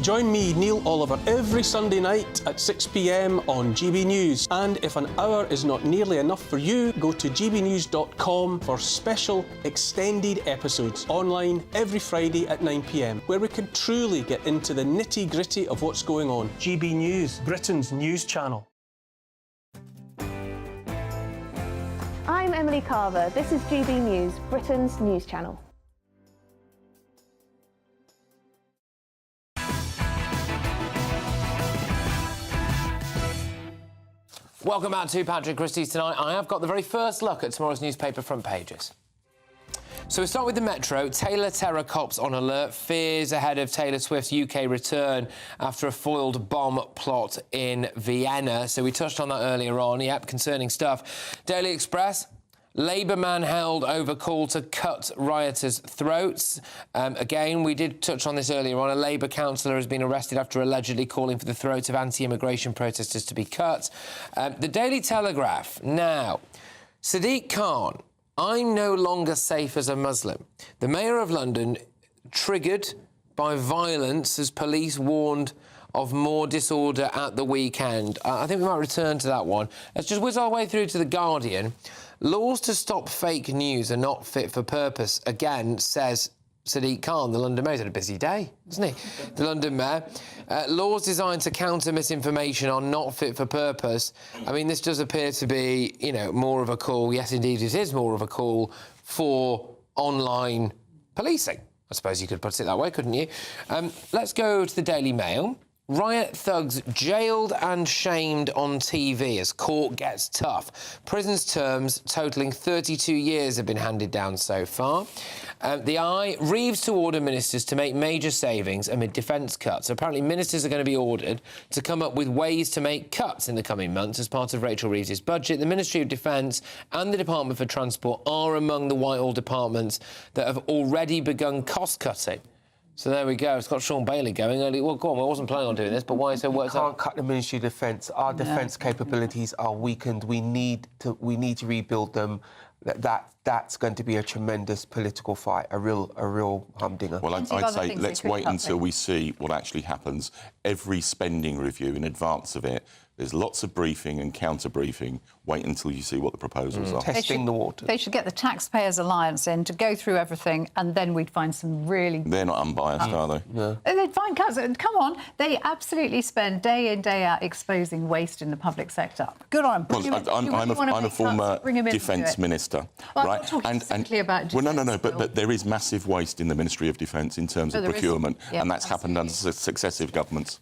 Join me, Neil Oliver, every Sunday night at 6 p.m. on GB News. And if an hour is not nearly enough for you, go to gbnews.com for special extended episodes online every Friday at 9 p.m, where we can truly get into the nitty-gritty of what's going on. GB News, Britain's news channel. I'm Emily Carver. This is GB News, Britain's news channel. Welcome back to Patrick Christys tonight. I have got the very first look at tomorrow's newspaper front pages. So we start with the Metro. Taylor terror cops on alert. Fears ahead of Taylor Swift's UK return after a foiled bomb plot in Vienna. So we touched on that earlier on. Yep, concerning stuff. Daily Express. Labour man held over call to cut rioters' throats. Again, we did touch on this earlier on. A Labour councillor has been arrested after allegedly calling for the throats of anti-immigration protesters to be cut. The Daily Telegraph. Now, Sadiq Khan. I'm no longer safe as a Muslim. The Mayor of London triggered by violence as police warned of more disorder at the weekend. I think we might return to that one. Let's just whiz our way through to The Guardian. Laws to stop fake news are not fit for purpose, again, says Sadiq Khan, the London Mayor. He's had a busy day, hasn't he? The London Mayor. Laws designed to counter misinformation are not fit for purpose. I mean, this does appear to be, you know, more of a call. Yes, indeed, it is more of a call for online policing. I suppose you could put it that way, couldn't you? Let's go to the Daily Mail. Riot thugs jailed and shamed on TV as court gets tough. Prison's terms totalling 32 years have been handed down so far. The Eye, Reeves to order ministers to make major savings amid defence cuts. So apparently ministers are going to be ordered to come up with ways to make cuts in the coming months as part of Rachel Reeves' budget. The Ministry of Defence and the Department for Transport are among the Whitehall departments that have already begun cost-cutting. So there we go. It's got Sean Bailey going. Well, go on. I wasn't planning on doing this, but why is it? We can't cut the Ministry of Defence. Our defence capabilities are weakened. We need to rebuild them. That's going to be a tremendous political fight, a real humdinger. Well, I'd say let's wait until we see what actually happens. Every spending review in advance of it, there's lots of briefing and counter-briefing. Wait until you see what the proposals are. Testing the water. They should get the Taxpayers Alliance in to go through everything, and then we'd find some really... They're not unbiased, are they? No. They'd find cuts. Come on. They absolutely spend day in, day out exposing waste in the public sector. Good on them. Well, I'm a former defence minister, well, right? I'm not talking specifically about no, but there is massive waste in the Ministry of Defence in terms of procurement, and that's happened under successive governments.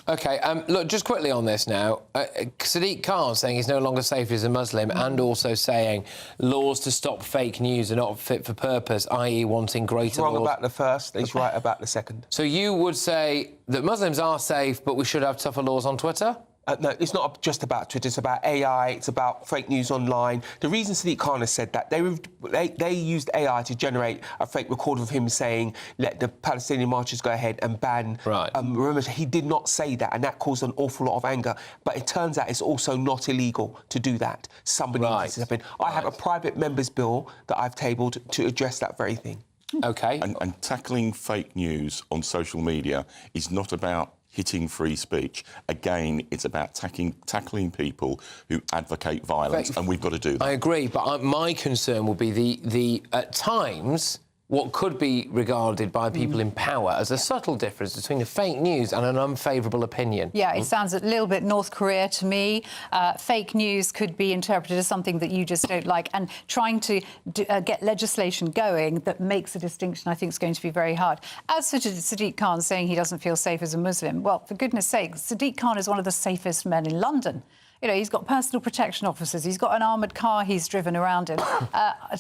OK, look, just quickly on this now. Sadiq Khan saying he's no longer safe as a Muslim and also saying laws to stop fake news are not fit for purpose, i.e. wanting greater laws. He's wrong about the first, he's right about the second. So you would say that Muslims are safe, but we should have tougher laws on Twitter? No, it's not just about Twitter, it's about AI, it's about fake news online. The reason Sadiq Khan has said that, they used AI to generate a fake recording of him saying, let the Palestinian marchers go ahead and ban... Right. Remember, he did not say that, and that caused an awful lot of anger. But it turns out it's also not illegal to do that. Somebody needs to step in. I have a private member's bill that I've tabled to address that very thing. OK. And tackling fake news on social media is not about hitting free speech. Again, it's about tackling people who advocate violence, and we've got to do that. I agree, but my concern will be the at times, what could be regarded by people in power as a subtle difference between a fake news and an unfavourable opinion. Yeah, it sounds a little bit North Korea to me. Fake news could be interpreted as something that you just don't like, and trying to get legislation going that makes a distinction, I think, is going to be very hard. As for Sadiq Khan saying he doesn't feel safe as a Muslim, well, for goodness sake, Sadiq Khan is one of the safest men in London. You know, he's got personal protection officers. He's got an armoured car he's driven around in.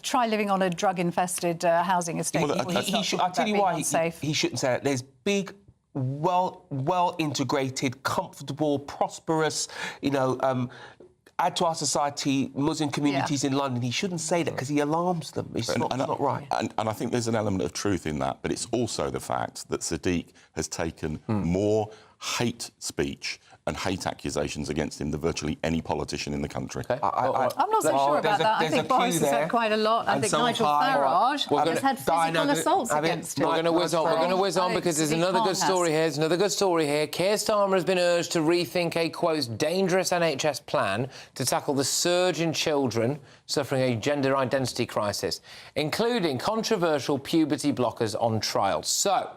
Try living on a drug-infested housing estate. Well, I'll tell you why he shouldn't say that. There's big, well-integrated, comfortable, prosperous, add to our society, Muslim communities in London. He shouldn't say that because he alarms them. It's not right. And I think there's an element of truth in that, but it's also the fact that Sadiq has taken more hate speech and hate accusations against him than virtually any politician in the country. I'm not so sure about that. I think Boris has had quite a lot. I think Nigel Farage has had physical assaults against him. We're going to whiz on because there's another good story here. There's another good story here. Keir Starmer has been urged to rethink a, quote, dangerous NHS plan to tackle the surge in children suffering a gender identity crisis, including controversial puberty blockers on trial. So,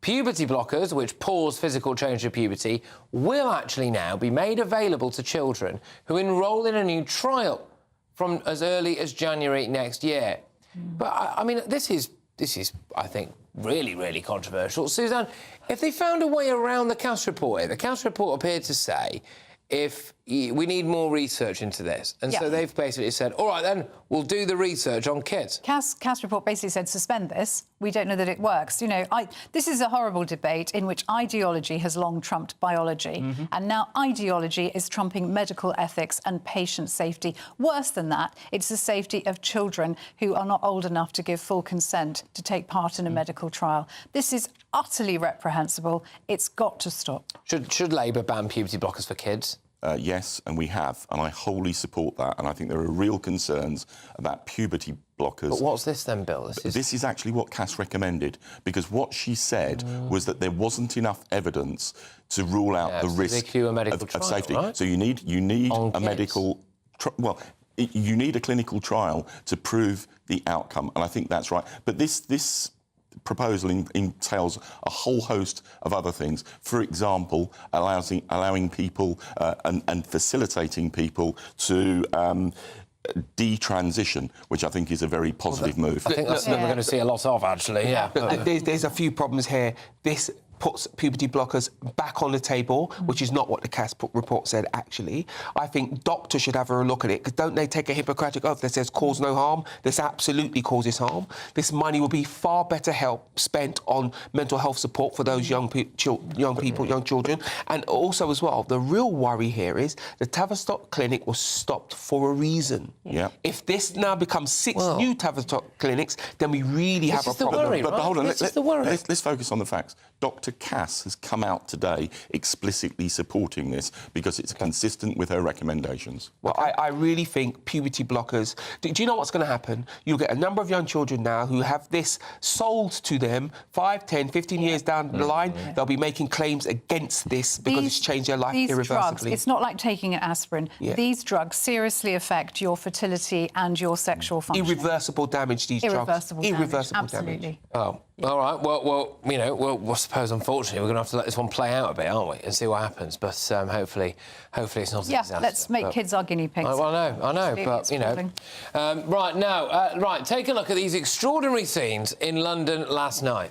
puberty blockers, which pause physical change of puberty, will actually now be made available to children who enrol in a new trial from as early as January next year. But, I mean, this is, I think, really, really controversial. Suzanne, if they found a way around the Cass report here, the Cass report appeared to say if we need more research into this. And so they've basically said, all right, then, we'll do the research on kids. Cass report basically said, suspend this. We don't know that it works. You know, this is a horrible debate in which ideology has long trumped biology. And now ideology is trumping medical ethics and patient safety. Worse than that, it's the safety of children who are not old enough to give full consent to take part in a medical trial. This is utterly reprehensible. It's got to stop. Should Labour ban puberty blockers for kids? Yes, and we have, and I wholly support that. And I think there are real concerns about puberty blockers. But what's this then, Bill? This is actually what Cass recommended, because what she said was that there wasn't enough evidence to rule out the risk of safety. Right? So you need a medical... you need a clinical trial to prove the outcome, and I think that's right. But this proposal entails a whole host of other things. For example, allowing people and facilitating people to detransition, which I think is a very positive move. I think that's something we're going to see a lot of, actually, There's a few problems here. This puts puberty blockers back on the table, which is not what the Cass report said, actually. I think doctors should have a look at it, because don't they take a Hippocratic oath that says cause no harm? This absolutely causes harm. This money will be far better help spent on mental health support for those young children. And also, as well, the real worry here is the Tavistock Clinic was stopped for a reason. If this now becomes 6 new Tavistock clinics, then we really have a problem. But hold on, let's focus on the facts. Dr. Cass has come out today explicitly supporting this because it's consistent with her recommendations. Well, I really think puberty blockers... Do you know what's going to happen? You'll get a number of young children now who have this sold to them 5, 10, 15 years down the line. They'll be making claims against this because it's changed their life irreversibly. Drugs, it's not like taking an aspirin. These drugs seriously affect your fertility and your sexual function. Irreversible damage, these drugs. Irreversible damage. Oh. All right, well, you know, we'll suppose, unfortunately, we're going to have to let this one play out a bit, aren't we, and see what happens. But hopefully it's not a disaster. Let's make kids our guinea pigs. I know, but, you know. Right, now, take a look at these extraordinary scenes in London last night.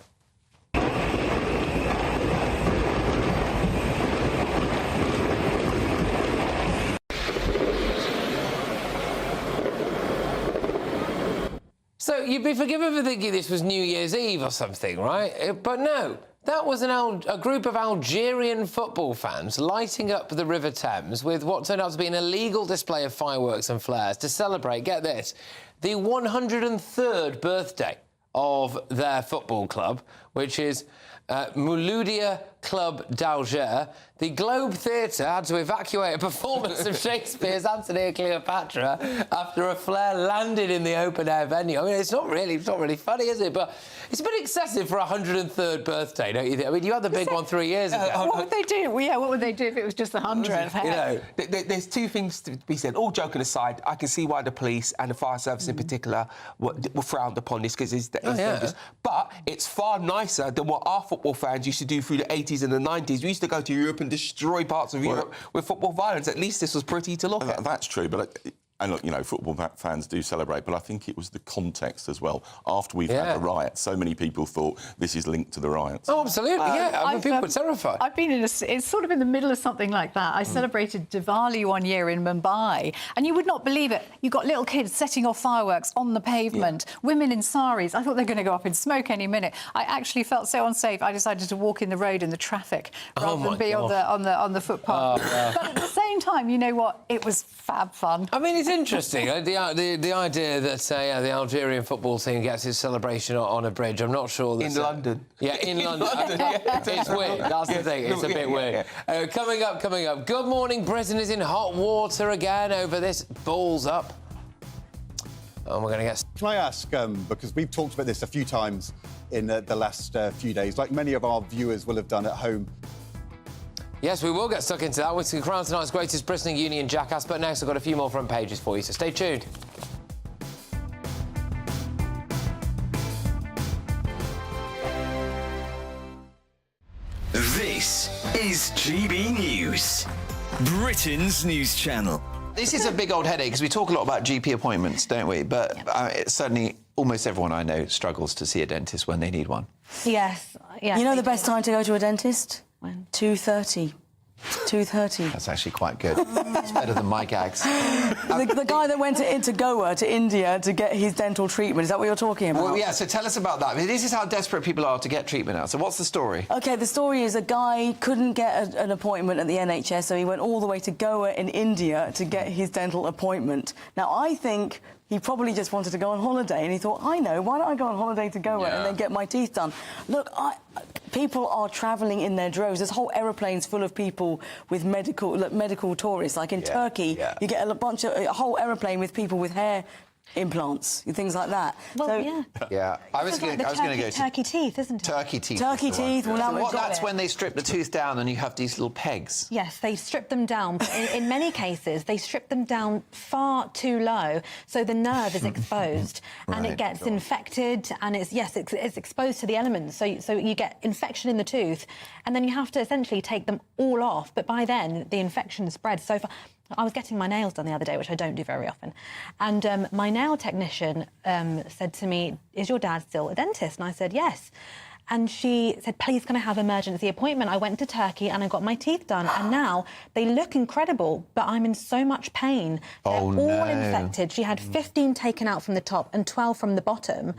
So you'd be forgiven for thinking this was New Year's Eve or something, right? But no, that was a group of Algerian football fans lighting up the River Thames with what turned out to be an illegal display of fireworks and flares to celebrate, get this, the 103rd birthday of their football club, which is Mouloudia Club d'Alger. The Globe Theatre had to evacuate a performance of Shakespeare's Antony and Cleopatra after a flare landed in the open-air venue. I mean, it's not really funny, is it? But it's a bit excessive for a 103rd birthday, don't you think? I mean, you had the big one 3 years ago. What would they do? Well, yeah, what would they do if it was just the 100th? You know, there's two things to be said. All joking aside, I can see why the police and the fire service in particular were frowned upon this, because it's dangerous. But it's far nicer than what our football fans used to do through the 80s and the 90s. We used to go to Europe and destroy parts of Europe with football violence. At least this was pretty to look at. That's true, but... And look, you know, football fans do celebrate, but I think it was the context as well. After we've had the riots, so many people thought this is linked to the riots. Oh, absolutely, I mean, people were terrified. I've been it's sort of in the middle of something like that. I celebrated Diwali one year in Mumbai, and you would not believe it. You got little kids setting off fireworks on the pavement, women in saris. I thought they were going to go up in smoke any minute. I actually felt so unsafe, I decided to walk in the road in the traffic rather than be on the footpath. But at the same time, you know what? It was fab fun. I mean, it's interesting, the idea that the Algerian football team gets its celebration on a bridge. I'm not sure. In London. Yeah, in London. It's weird. That's the thing. It's a bit weird. Coming up. Good morning. Britain is in hot water again over this. Balls up. And we're going to get... Can I ask, because we've talked about this a few times in the last few days, like many of our viewers will have done at home. Yes, we will get stuck into that. We're going to crown tonight's greatest Bristling Union jackass, but next I've got a few more front pages for you, so stay tuned. This is GB News, Britain's news channel. This is a big old headache, because we talk a lot about GP appointments, don't we? But certainly almost everyone I know struggles to see a dentist when they need one. Yes. You know the best time to go to a dentist? 2:30. 2:30. That's actually quite good. It's better than my gags. The guy that went into Goa, to India, to get his dental treatment. Is that what you're talking about? Well, yeah, so tell us about that. I mean, this is how desperate people are to get treatment now. So what's the story? OK, the story is a guy couldn't get an appointment at the NHS, so he went all the way to Goa in India to get his dental appointment. Now, I think he probably just wanted to go on holiday, and he thought, I know, why don't I go on holiday to Goa and then get my teeth done? Look, people are travelling in their droves. There's whole aeroplanes full of people with medical tourists. Like in Turkey, you get a whole aeroplane with people with hair implants and things like that. Well, yeah. I was going to go to turkey teeth, isn't it? Turkey teeth. Turkey teeth. Well, now we've got that's when they strip the tooth down and you have these little pegs. Yes, they strip them down, but in many cases they strip them down far too low, so the nerve is exposed and it gets infected, and it's exposed to the elements. So you get infection in the tooth, and then you have to essentially take them all off. But by then the infection spreads so far. I was getting my nails done the other day, which I don't do very often, and my nail technician said to me, "Is your dad still a dentist?" And I said, "Yes." And she said, "Please, can I have an emergency appointment? I went to Turkey and I got my teeth done, and now they look incredible, but I'm in so much pain. They're all infected." She had 15 taken out from the top and 12 from the bottom,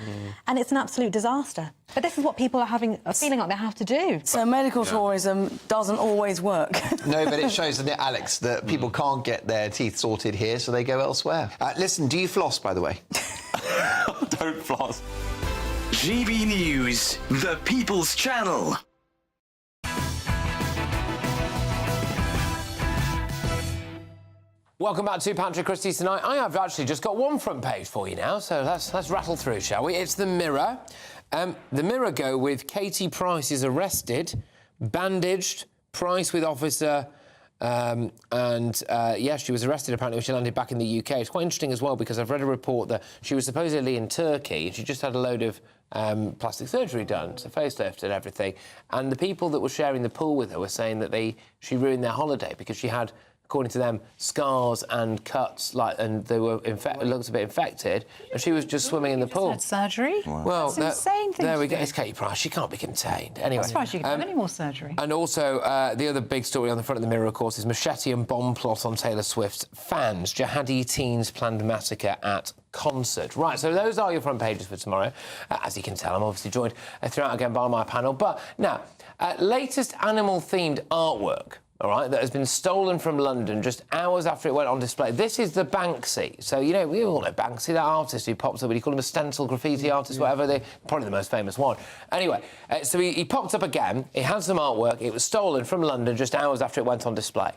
and it's an absolute disaster. But this is what people are feeling like they have to do. So medical tourism doesn't always work. No, but it shows, doesn't it, Alex, that people can't get their teeth sorted here, so they go elsewhere. Listen, do you floss, by the way? Don't floss. GB News, the People's Channel. Welcome back to Patrick Christys tonight. I have actually just got one front page for you now, so let's rattle through, shall we? It's the Mirror. The Mirror go with Katie Price is arrested, bandaged, Price with officer, yes, she was arrested apparently when she landed back in the UK. It's quite interesting as well because I've read a report that she was supposedly in Turkey and she just had a load of plastic surgery done, so facelift and everything. And the people that were sharing the pool with her were saying that she ruined their holiday because she had, according to them, scars and cuts, and they were looked a bit infected, and she was just swimming in the pool. Had surgery? Wow. Well, that's insane thing. There we go. It's Katie Price. She can't be contained. Anyway, I'm surprised she can have any more surgery. And also, the other big story on the front of the Mirror, of course, is machete and bomb plot on Taylor Swift's fans. Jihadi teens planned massacre at concert. Right, so those are your front pages for tomorrow. As you can tell, I'm obviously joined throughout again by my panel. But now, latest animal-themed artwork, all right, that has been stolen from London just hours after it went on display. This is the Banksy. So, you know, we all know Banksy, that artist who pops up, what do you call him, a stencil graffiti artist, whatever, probably the most famous one. Anyway, so he popped up again. He had some artwork. It was stolen from London just hours after it went on display.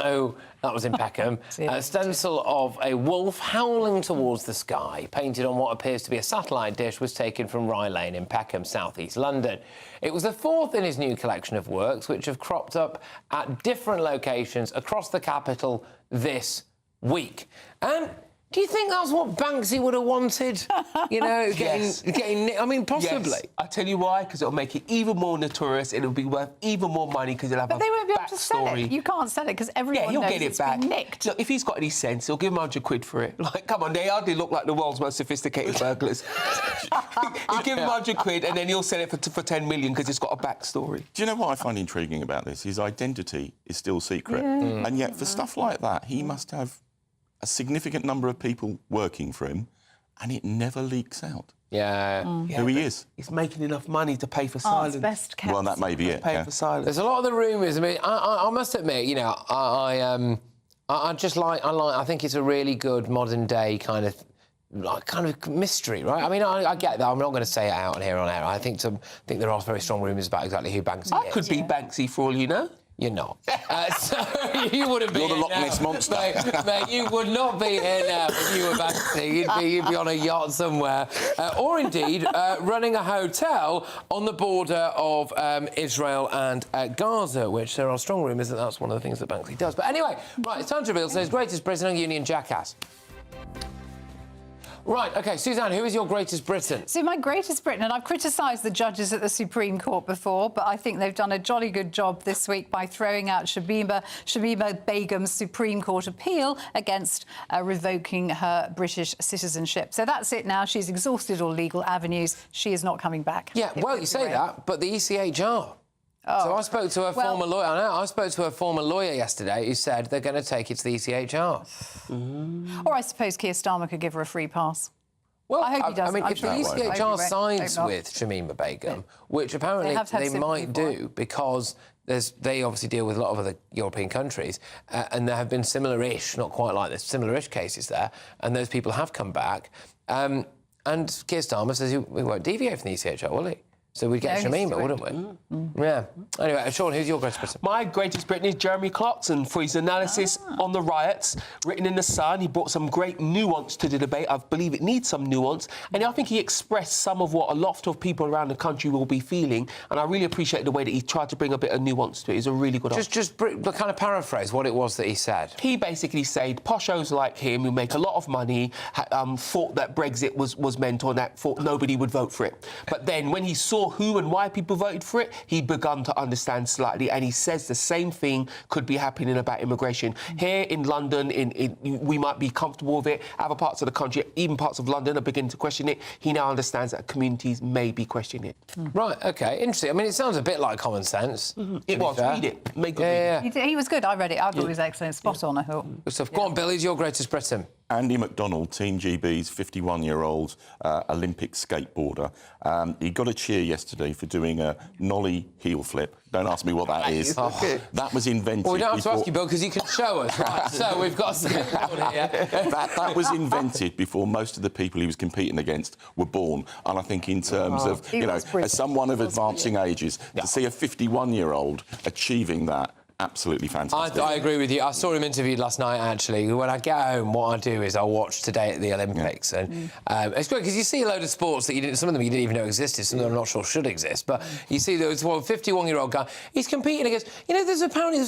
Oh, that was in Peckham. A stencil of a wolf howling towards the sky, painted on what appears to be a satellite dish, was taken from Rye Lane in Peckham, south-east London. It was the fourth in his new collection of works, which have cropped up at different locations across the capital this week. And do you think that's what Banksy would have wanted? You know, getting I mean, possibly. Yes. I'll tell you why, because it'll make it even more notorious. It'll be worth even more money because it'll have But they won't be able to sell it. You can't sell it because everyone knows get it it's back. been nicked. Look, if he's got any sense, he'll give him £100 for it. Like, come on, they hardly look like the world's most sophisticated burglars. He'll give him £100 and then he'll sell it for 10 million because it's got a backstory. Do you know what I find intriguing about this? His identity is still secret. And yet, for stuff like that, he must have a significant number of people working for him, and it never leaks out. Who he is. He's making enough money to pay for silence. Best kept. Well, that may be it. Pay for silence. There's a lot of the rumours. I mean, I must admit, you know, I think it's a really good modern day kind of mystery, right? I mean, I get that. I'm not going to say it out here on air. I think there are very strong rumours about exactly who Banksy is. I could be Banksy for all you know. You're not. So you wouldn't be. You're the Loch Ness Monster. Mate, you would not be here now if you were Banksy. You'd be on a yacht somewhere. Or indeed, running a hotel on the border of Israel and Gaza, which there are strong rumours that that's one of the things that Banksy does. But anyway, right, it's time to reveal today's greatest prisoner union jackass. Right, OK, Suzanne, who is your greatest Britain? So my greatest Britain, and I've criticised the judges at the Supreme Court before, but I think they've done a jolly good job this week by throwing out Shamima Begum's Supreme Court appeal against revoking her British citizenship. So that's it now. She's exhausted all legal avenues. She is not coming back. Yeah, well, you say that, but the ECHR. Oh. So I spoke to a former lawyer. I spoke to a former lawyer yesterday who said they're going to take it to the ECHR. Or I suppose Keir Starmer could give her a free pass. Well, I hope he does. I mean, if the ECHR sides with Shamima Begum, which apparently they might do because they obviously deal with a lot of other European countries, and there have been similar-ish, not quite like this, similar-ish cases there, and those people have come back. And Keir Starmer says we won't deviate from the ECHR, will he? So we'd get Shamima, wouldn't we? Yeah. Anyway, Sean, who's your greatest Britain? My greatest Britain is Jeremy Clarkson for his analysis on the riots. Written in The Sun, he brought some great nuance to the debate. I believe it needs some nuance. And I think he expressed some of what a lot of people around the country will be feeling. And I really appreciate the way that he tried to bring a bit of nuance to it. He's a really good answer. Just kind of paraphrase what it was that he said. He basically said poshos like him, who make a lot of money, thought that Brexit was meant, or that thought nobody would vote for it. But then when he saw who and why people voted for it, he'd begun to understand slightly, and he says the same thing could be happening about immigration. Here in London, we might be comfortable with it. Other parts of the country, even parts of London, are beginning to question it. He now understands that communities may be questioning it. Right, OK, interesting. I mean, it sounds a bit like common sense. It was. Read it. Make good read He was good. I read it. I thought it was excellent. Spot on, I thought. Good stuff. Go on, Bill, who's your greatest Britain? Andy McDonald, Team GB's 51-year-old Olympic skateboarder. He got a cheer yesterday for doing a nollie heel flip. Don't ask me what that is. That was invented. Well, we don't have to ask you, Bill, because you can show us. Right, so we've got a skateboard here. that was invented before most of the people he was competing against were born. And I think in terms of, as someone of advancing ages, to see a 51-year-old achieving that, absolutely fantastic. I agree with you. I saw him interviewed last night, actually. When I get home, what I do is I'll watch Today at the Olympics. And it's great because you see a load of sports that some of them you didn't even know existed, some of them I'm not sure should exist. But you see there's one 51-year-old guy, he's competing against... there's a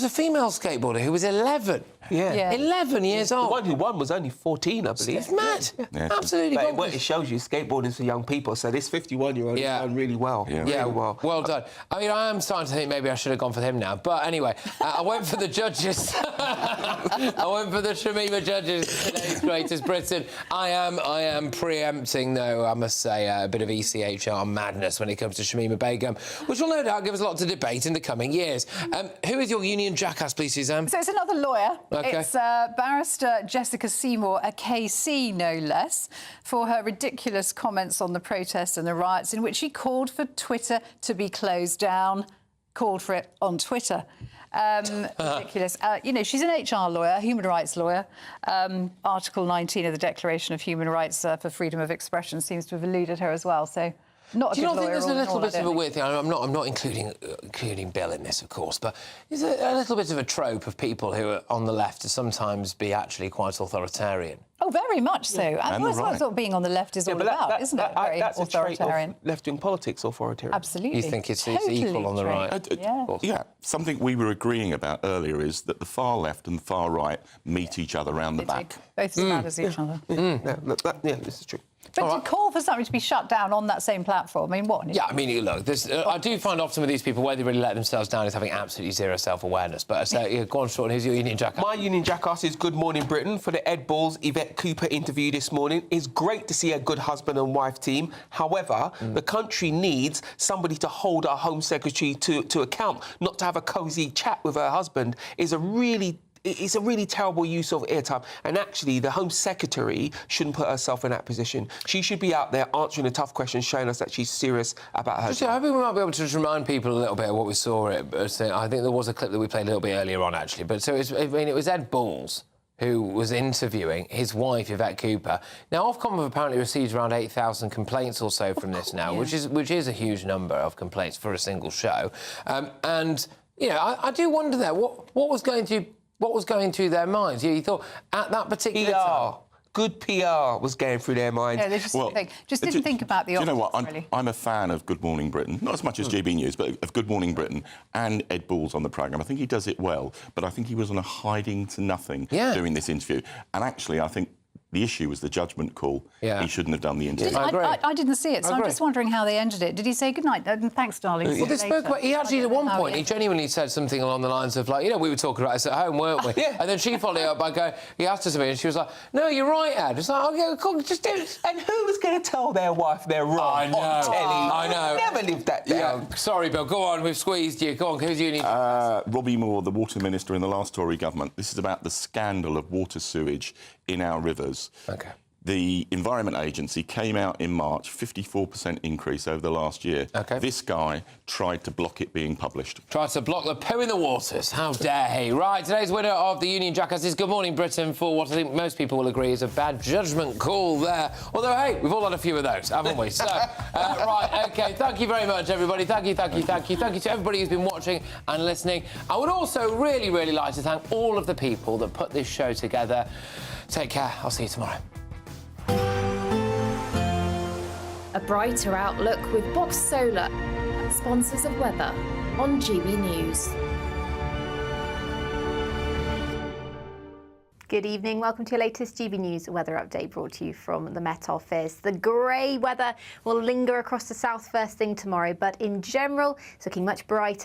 female skateboarder who was 11. Yeah. 11 years old. The one who won was only 14, I believe. It's mad. Yeah. Absolutely. But it shows you skateboarding is for young people, so this 51-year-old has done really well. Yeah, well done. I mean, I am starting to think maybe I should have gone for him now. But anyway, I went for the judges. I went for the Shamima judges, today's greatest Britain. I am preempting, though, I must say, a bit of ECHR madness when it comes to Shamima Begum, which will no doubt give us a lot to debate in the coming years. Who is your union jackass, please, Suzanne? So it's another lawyer. Okay. It's barrister Jessica Seymour, a KC no less, for her ridiculous comments on the protests and the riots, in which she called for Twitter to be closed down, called for it on Twitter. Ridiculous. She's an HR lawyer, human rights lawyer. Article 19 of the Declaration of Human Rights for Freedom of Expression seems to have eluded her as well, so... Do you not think there's a little bit of a weird thing? I'm not including Bill in this, of course, but is there a little bit of a trope of people who are on the left to sometimes be actually quite authoritarian? Oh, very much so. And that's what sort of being on the left is all about, isn't it? Very that's authoritarian. A trait of left-wing politics, authoritarian. Absolutely. You think it's equal on the right? Yeah. Something we were agreeing about earlier is that the far left and the far right meet each other around the back. Both as bad as each other. This is true. But to call for something to be shut down on that same platform, I mean, what? Yeah, I mean, look, I do find often with these people, where they really let themselves down is having absolutely zero self-awareness. But go on, Sean, who's your union jackass? My union jackass is Good Morning Britain for the Ed Balls Yvette Cooper interview this morning. It's great to see a good husband and wife team. However, the country needs somebody to hold our Home Secretary to account, not to have a cosy chat with her husband. It's a really terrible use of airtime. And actually, the Home Secretary shouldn't put herself in that position. She should be out there answering the tough questions, showing us that she's serious about her job. I think we might be able to just remind people a little bit of what we saw. I think there was a clip that we played a little bit earlier on, actually. But so it was Ed Balls who was interviewing his wife, Yvette Cooper. Now, Ofcom have apparently received around 8,000 complaints or so from this now, which is a huge number of complaints for a single show. I do wonder there, what was going through their minds? You thought at that particular time... Good PR was going through their minds. Yeah, they just didn't think about the options, you know what? really. I'm a fan of Good Morning Britain, not as much as GB News, but of Good Morning Britain and Ed Balls on the programme. I think he does it well, but I think he was on a hiding to nothing doing this interview. And actually, I think The issue was the judgment call. Yeah. He shouldn't have done the interview. I didn't see it, so I'm just wondering how they ended it. Did he say good night? Thanks, darling. Well, they spoke about, he actually, at one point, he genuinely said something along the lines of, like, you know, we were talking about this at home, weren't we? Yeah. And then she followed it up by going, he asked her something, and she was like, no, you're right, Ed. It's like, okay, cool, just do it. And who was going to tell their wife they're wrong I know, on telly? I know. Never lived that down. Yeah, sorry, Bill, go on, we've squeezed you. Go on, who's you need? Robbie Moore, the water minister in the last Tory government. This is about the scandal of water sewage in our rivers. OK. The Environment Agency came out in March, 54% increase over the last year. OK. This guy tried to block it being published. Tried to block the poo in the waters. How dare he? Right, today's winner of the Union Jackets is Good Morning Britain for what I think most people will agree is a bad judgment call there. Although, hey, we've all had a few of those, haven't we? So, right, OK, thank you very much, everybody. Thank you to everybody who's been watching and listening. I would also really, really like to thank all of the people that put this show together. Take care. I'll see you tomorrow. A brighter outlook with Box Solar, sponsors of weather on GB News. Good evening. Welcome to your latest GB News weather update brought to you from the Met Office. The grey weather will linger across the south first thing tomorrow, but in general, it's looking much brighter.